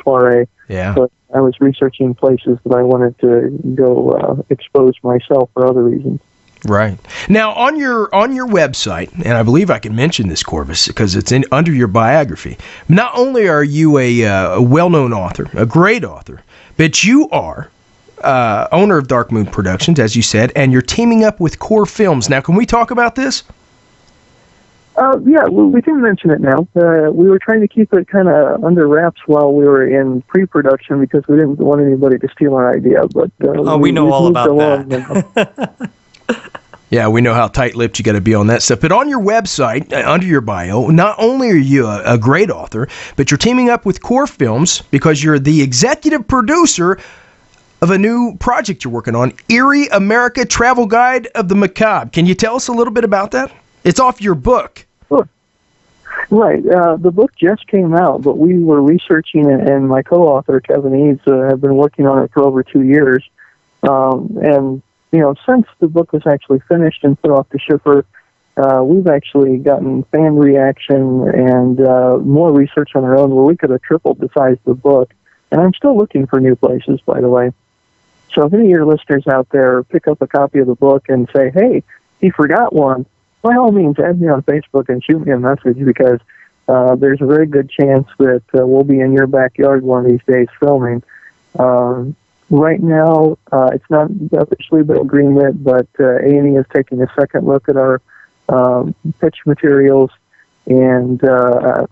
Speaker 10: soiree, but I was researching places that I wanted to go expose myself for other reasons.
Speaker 3: Right. Now, on your website, and I believe I can mention this, Corvis, because it's under your biography, not only are you a well-known author, a great author, but you are owner of Dark Moon Productions, as you said, and you're teaming up with Core Films. Now, can we talk about this?
Speaker 10: Yeah, we can mention it now. We were trying to keep it kind of under wraps while we were in pre-production because we didn't want anybody to steal our idea. But
Speaker 4: we know all about that.
Speaker 3: Yeah, we know how tight-lipped you got to be on that stuff. But on your website, under your bio, not only are you a great author, but you're teaming up with Core Films because you're the executive producer of a new project you're working on, Eerie America Travel Guide of the Macabre. Can you tell us a little bit about that? It's off your book.
Speaker 10: Sure. Right. The book just came out, but we were researching it, and my co-author, Kevin Eads, have been working on it for over 2 years. And, since the book was actually finished and put off the shipper, we've actually gotten fan reaction and more research on our own where we could have tripled the size of the book. And I'm still looking for new places, by the way. So if any of your listeners out there pick up a copy of the book and say, hey, he forgot one, by all means, add me on Facebook and shoot me a message, because there's a very good chance that we'll be in your backyard one of these days filming. Right now, it's not officially been greenlit, but A&E is taking a second look at our pitch materials, and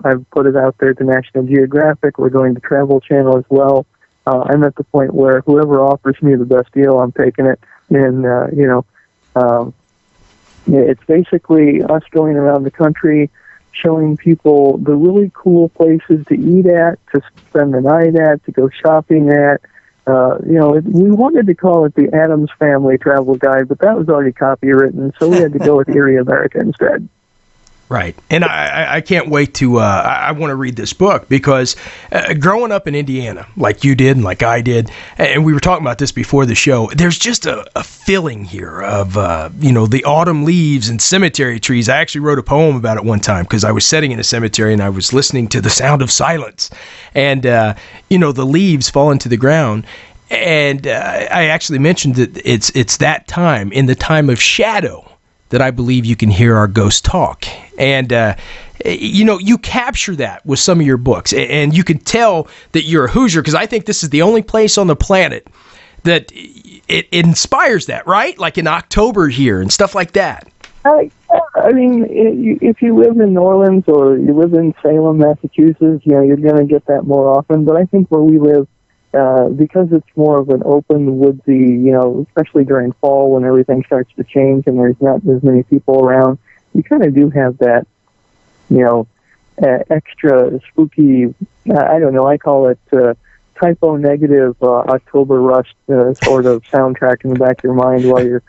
Speaker 10: I've put it out there to National Geographic. We're going to Travel Channel as well. I'm at the point where whoever offers me the best deal, I'm taking it. And, it's basically us going around the country, showing people the really cool places to eat at, to spend the night at, to go shopping at. We wanted to call it the Addams Family Travel Guide, but that was already copywritten, so we had to go with Eerie America instead.
Speaker 3: Right. And I can't wait to, I want to read this book, because growing up in Indiana, like you did and like I did, and we were talking about this before the show, there's just a feeling here of, the autumn leaves and cemetery trees. I actually wrote a poem about it one time because I was sitting in a cemetery and I was listening to the sound of silence. And, the leaves fall into the ground. And I actually mentioned that it's that time, in the time of shadow, that I believe you can hear our ghosts talk. And, you capture that with some of your books. And you can tell that you're a Hoosier, because I think this is the only place on the planet that it inspires that, right? Like in October here and stuff like that.
Speaker 10: I mean, if you live in New Orleans or you live in Salem, Massachusetts, you're going to get that more often. But I think where we live, because it's more of an open, woodsy, especially during fall when everything starts to change and there's not as many people around, you kind of do have that, extra spooky, I don't know, I call it typo negative October Rush sort of soundtrack in the back of your mind while you're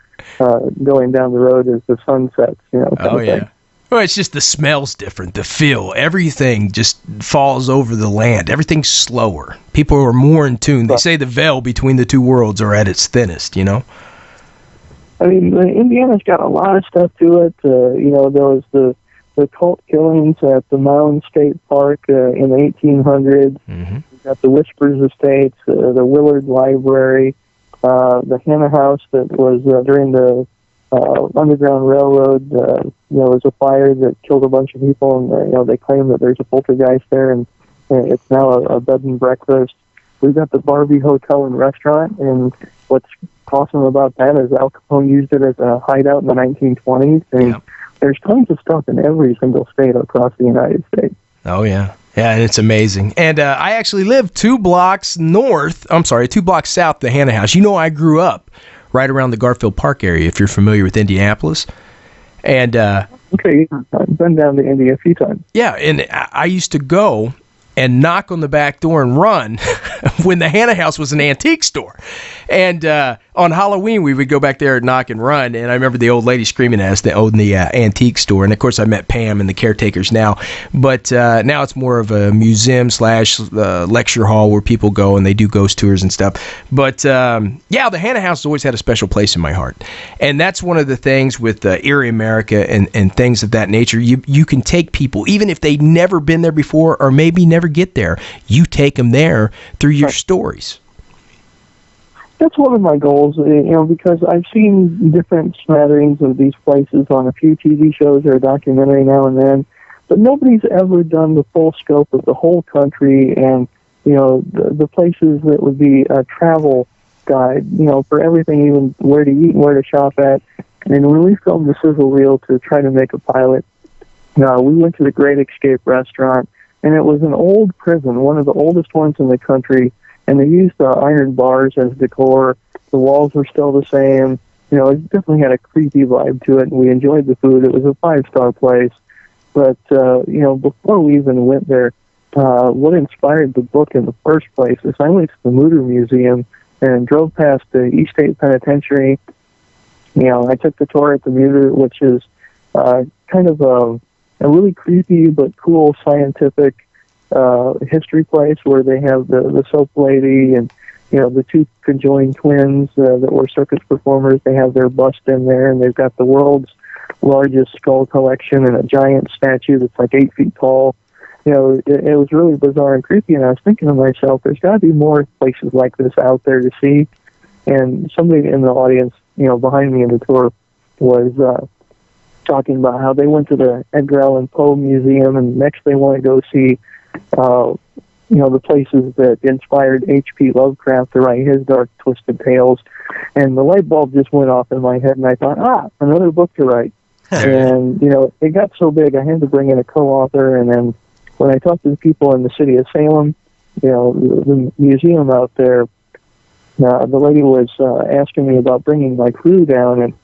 Speaker 10: going down the road as the sun sets,
Speaker 3: Oh, yeah. Thing. Well, it's just the smell's different, the feel. Everything just falls over the land. Everything's slower. People are more in tune. They say the veil between the two worlds are at its thinnest, I
Speaker 10: mean, Indiana's got a lot of stuff to it. There was the cult killings at the Mound State Park in the 1800s. Mm-hmm. We've got the Whispers Estates, the Willard Library, the Hannah House that was during the Underground Railroad. There was a fire that killed a bunch of people, and they claim that there's a poltergeist there, and it's now a bed and breakfast. We've got the Barbie Hotel and Restaurant, and what's awesome about that is Al Capone used it as a hideout in the 1920s, and there's tons of stuff in every single state across the United States.
Speaker 3: Oh, yeah. Yeah, and it's amazing. And I actually live 2 blocks south of the Hannah House. I grew up right around the Garfield Park area, if you're familiar with Indianapolis. And
Speaker 10: okay, I've been down to Indy a few times.
Speaker 3: Yeah, and I used to go and knock on the back door and run when the Hannah House was an antique store. And on Halloween, we would go back there and knock and run. And I remember the old lady screaming at us that owned the antique store. And, of course, I met Pam and the caretakers now. But now it's more of a museum / lecture hall where people go and they do ghost tours and stuff. But, the Hannah House has always had a special place in my heart. And that's one of the things with Eerie America and things of that nature. You can take people, even if they've never been there before or maybe never get there, you take them there through your stories.
Speaker 10: That's one of my goals, because I've seen different smatterings of these places on a few TV shows or a documentary now and then, but nobody's ever done the full scope of the whole country and, the places that would be a travel guide, for everything, even where to eat and where to shop at. And when we filmed the sizzle reel to try to make a pilot, we went to the Great Escape restaurant, and it was an old prison, one of the oldest ones in the country, and they used iron bars as decor. The walls were still the same. It definitely had a creepy vibe to it, and we enjoyed the food. It was a 5-star place. But, before we even went there, what inspired the book in the first place is I went to the Mutter Museum and drove past the East State Penitentiary. I took the tour at the Muter, which is kind of a really creepy but cool scientific history place where they have the soap lady and the two conjoined twins that were circus performers. They have their bust in there, and they've got the world's largest skull collection and a giant statue that's like 8 feet tall. It was really bizarre and creepy, and I was thinking to myself, there's got to be more places like this out there to see. And somebody in the audience, behind me in the tour was talking about how they went to the Edgar Allan Poe Museum, and next they want to go see, the places that inspired H.P. Lovecraft to write his Dark Twisted Tales. And the light bulb just went off in my head, and I thought, another book to write. And, it got so big, I had to bring in a co-author, and then when I talked to the people in the city of Salem, the museum out there, the lady was asking me about bringing my crew down, and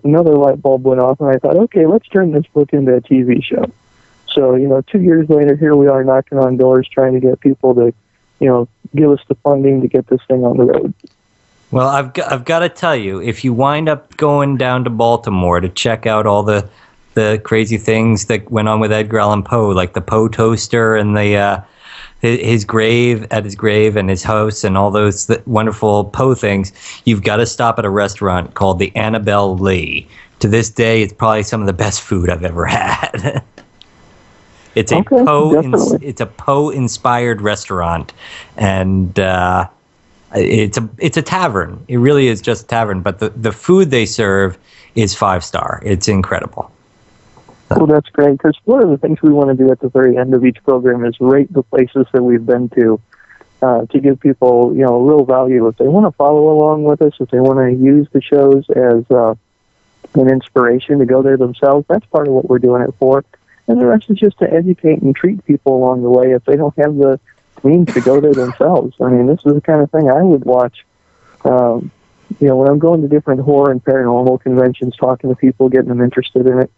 Speaker 10: another light bulb went off, and I thought, okay, let's turn this book into a TV show. So, 2 years later, here we are knocking on doors trying to get people to, give us the funding to get this thing on the road.
Speaker 4: Well, I've got to tell you, if you wind up going down to Baltimore to check out all the crazy things that went on with Edgar Allan Poe, like the Poe toaster and his grave and his house and all those wonderful Poe things, you've got to stop at a restaurant called the Annabelle Lee. To this day, it's probably some of the best food I've ever had. It's a Poe-inspired restaurant, and it's a tavern. It really is just a tavern, but the food they serve is 5-star. It's incredible.
Speaker 10: Well, that's great, because one of the things we want to do at the very end of each program is rate the places that we've been to give people, real value. If they want to follow along with us, if they want to use the shows as an inspiration to go there themselves, that's part of what we're doing it for. And the rest is just to educate and treat people along the way if they don't have the means to go there themselves. I mean, this is the kind of thing I would watch. When I'm going to different horror and paranormal conventions, talking to people, getting them interested in it,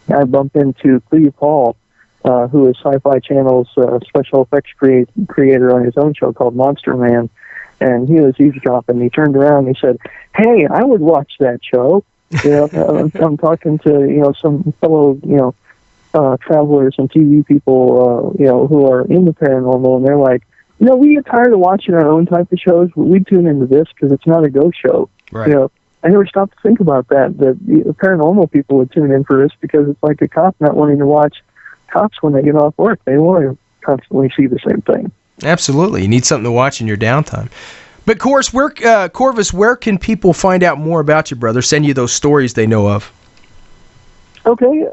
Speaker 10: I bump into Cleve Hall, who is Sci-Fi Channel's special effects creator on his own show called Monster Man, and he was eavesdropping. He turned around and he said, "Hey, I would watch that show." I'm talking to some fellow travelers and TV people who are in the paranormal, and they're like, we get tired of watching our own type of shows. We tune into this because it's not a ghost show.
Speaker 3: Right.
Speaker 10: I never stopped to think about that the paranormal people would tune in for this because it's like a cop not wanting to watch cops when they get off work. They want to constantly see the same thing.
Speaker 3: Absolutely. You need something to watch in your downtime. But, Corvis, where can people find out more about you, brother? Send you those stories they know of.
Speaker 10: Okay.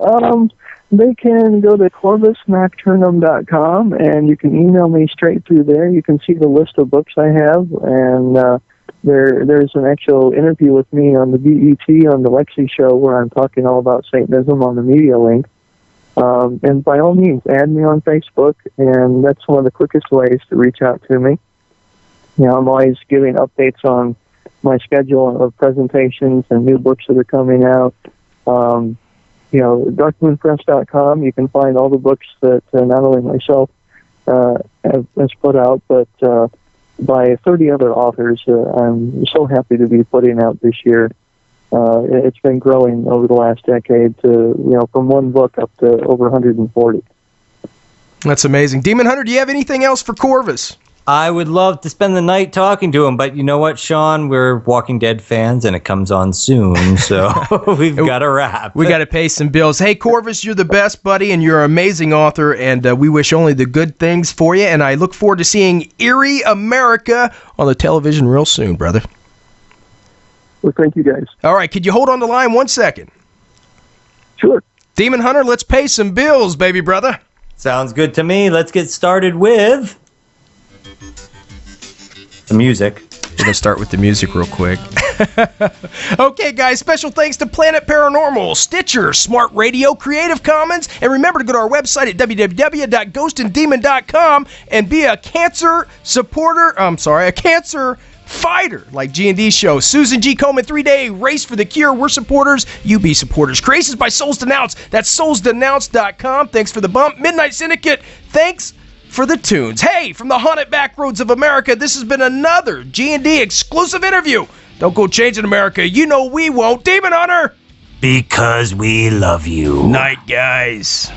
Speaker 10: They can go to CorvisNocturnum.com, and you can email me straight through there. You can see the list of books I have, and there's an actual interview with me on the BET on the Lexi show where I'm talking all about Satanism on the media link. And by all means, add me on Facebook, and that's one of the quickest ways to reach out to me. I'm always giving updates on my schedule of presentations and new books that are coming out. Darkmoonpress.com, you can find all the books that not only myself has put out, but by 30 other authors. I'm so happy to be putting out this year. It's been growing over the last decade to, from one book up to over 140.
Speaker 3: That's amazing. Demon Hunter, do you have anything else for Corvis?
Speaker 4: I would love to spend the night talking to him, but you know what, Sean? We're Walking Dead fans, and it comes on soon, so we've got to wrap.
Speaker 3: We got to pay some bills. Hey, Corvis, you're the best, buddy, and you're an amazing author, and we wish only the good things for you, and I look forward to seeing Eerie America on the television real soon, brother.
Speaker 10: Well, thank you, guys.
Speaker 3: All right, could you hold on the line 1 second?
Speaker 10: Sure.
Speaker 3: Demon Hunter, let's pay some bills, baby brother.
Speaker 4: Sounds good to me. Let's get started with the music.
Speaker 3: We're going to start with the music real quick. Okay, guys, special thanks to Planet Paranormal, Stitcher, Smart Radio, Creative Commons, and remember to go to our website at www.ghostanddemon.com and be a cancer fighter like G&D show. Susan G. Komen 3-day race for the cure. We're supporters. You be supporters. Creations by Souls Denounced. That's soulsdenounced.com. Thanks for the bump. Midnight Syndicate. Thanks for the tunes. Hey, from the haunted back roads of America, this has been another G&D exclusive interview. Don't go changing America. You know we won't. Demon Hunter!
Speaker 11: Because we love you.
Speaker 3: Night, guys.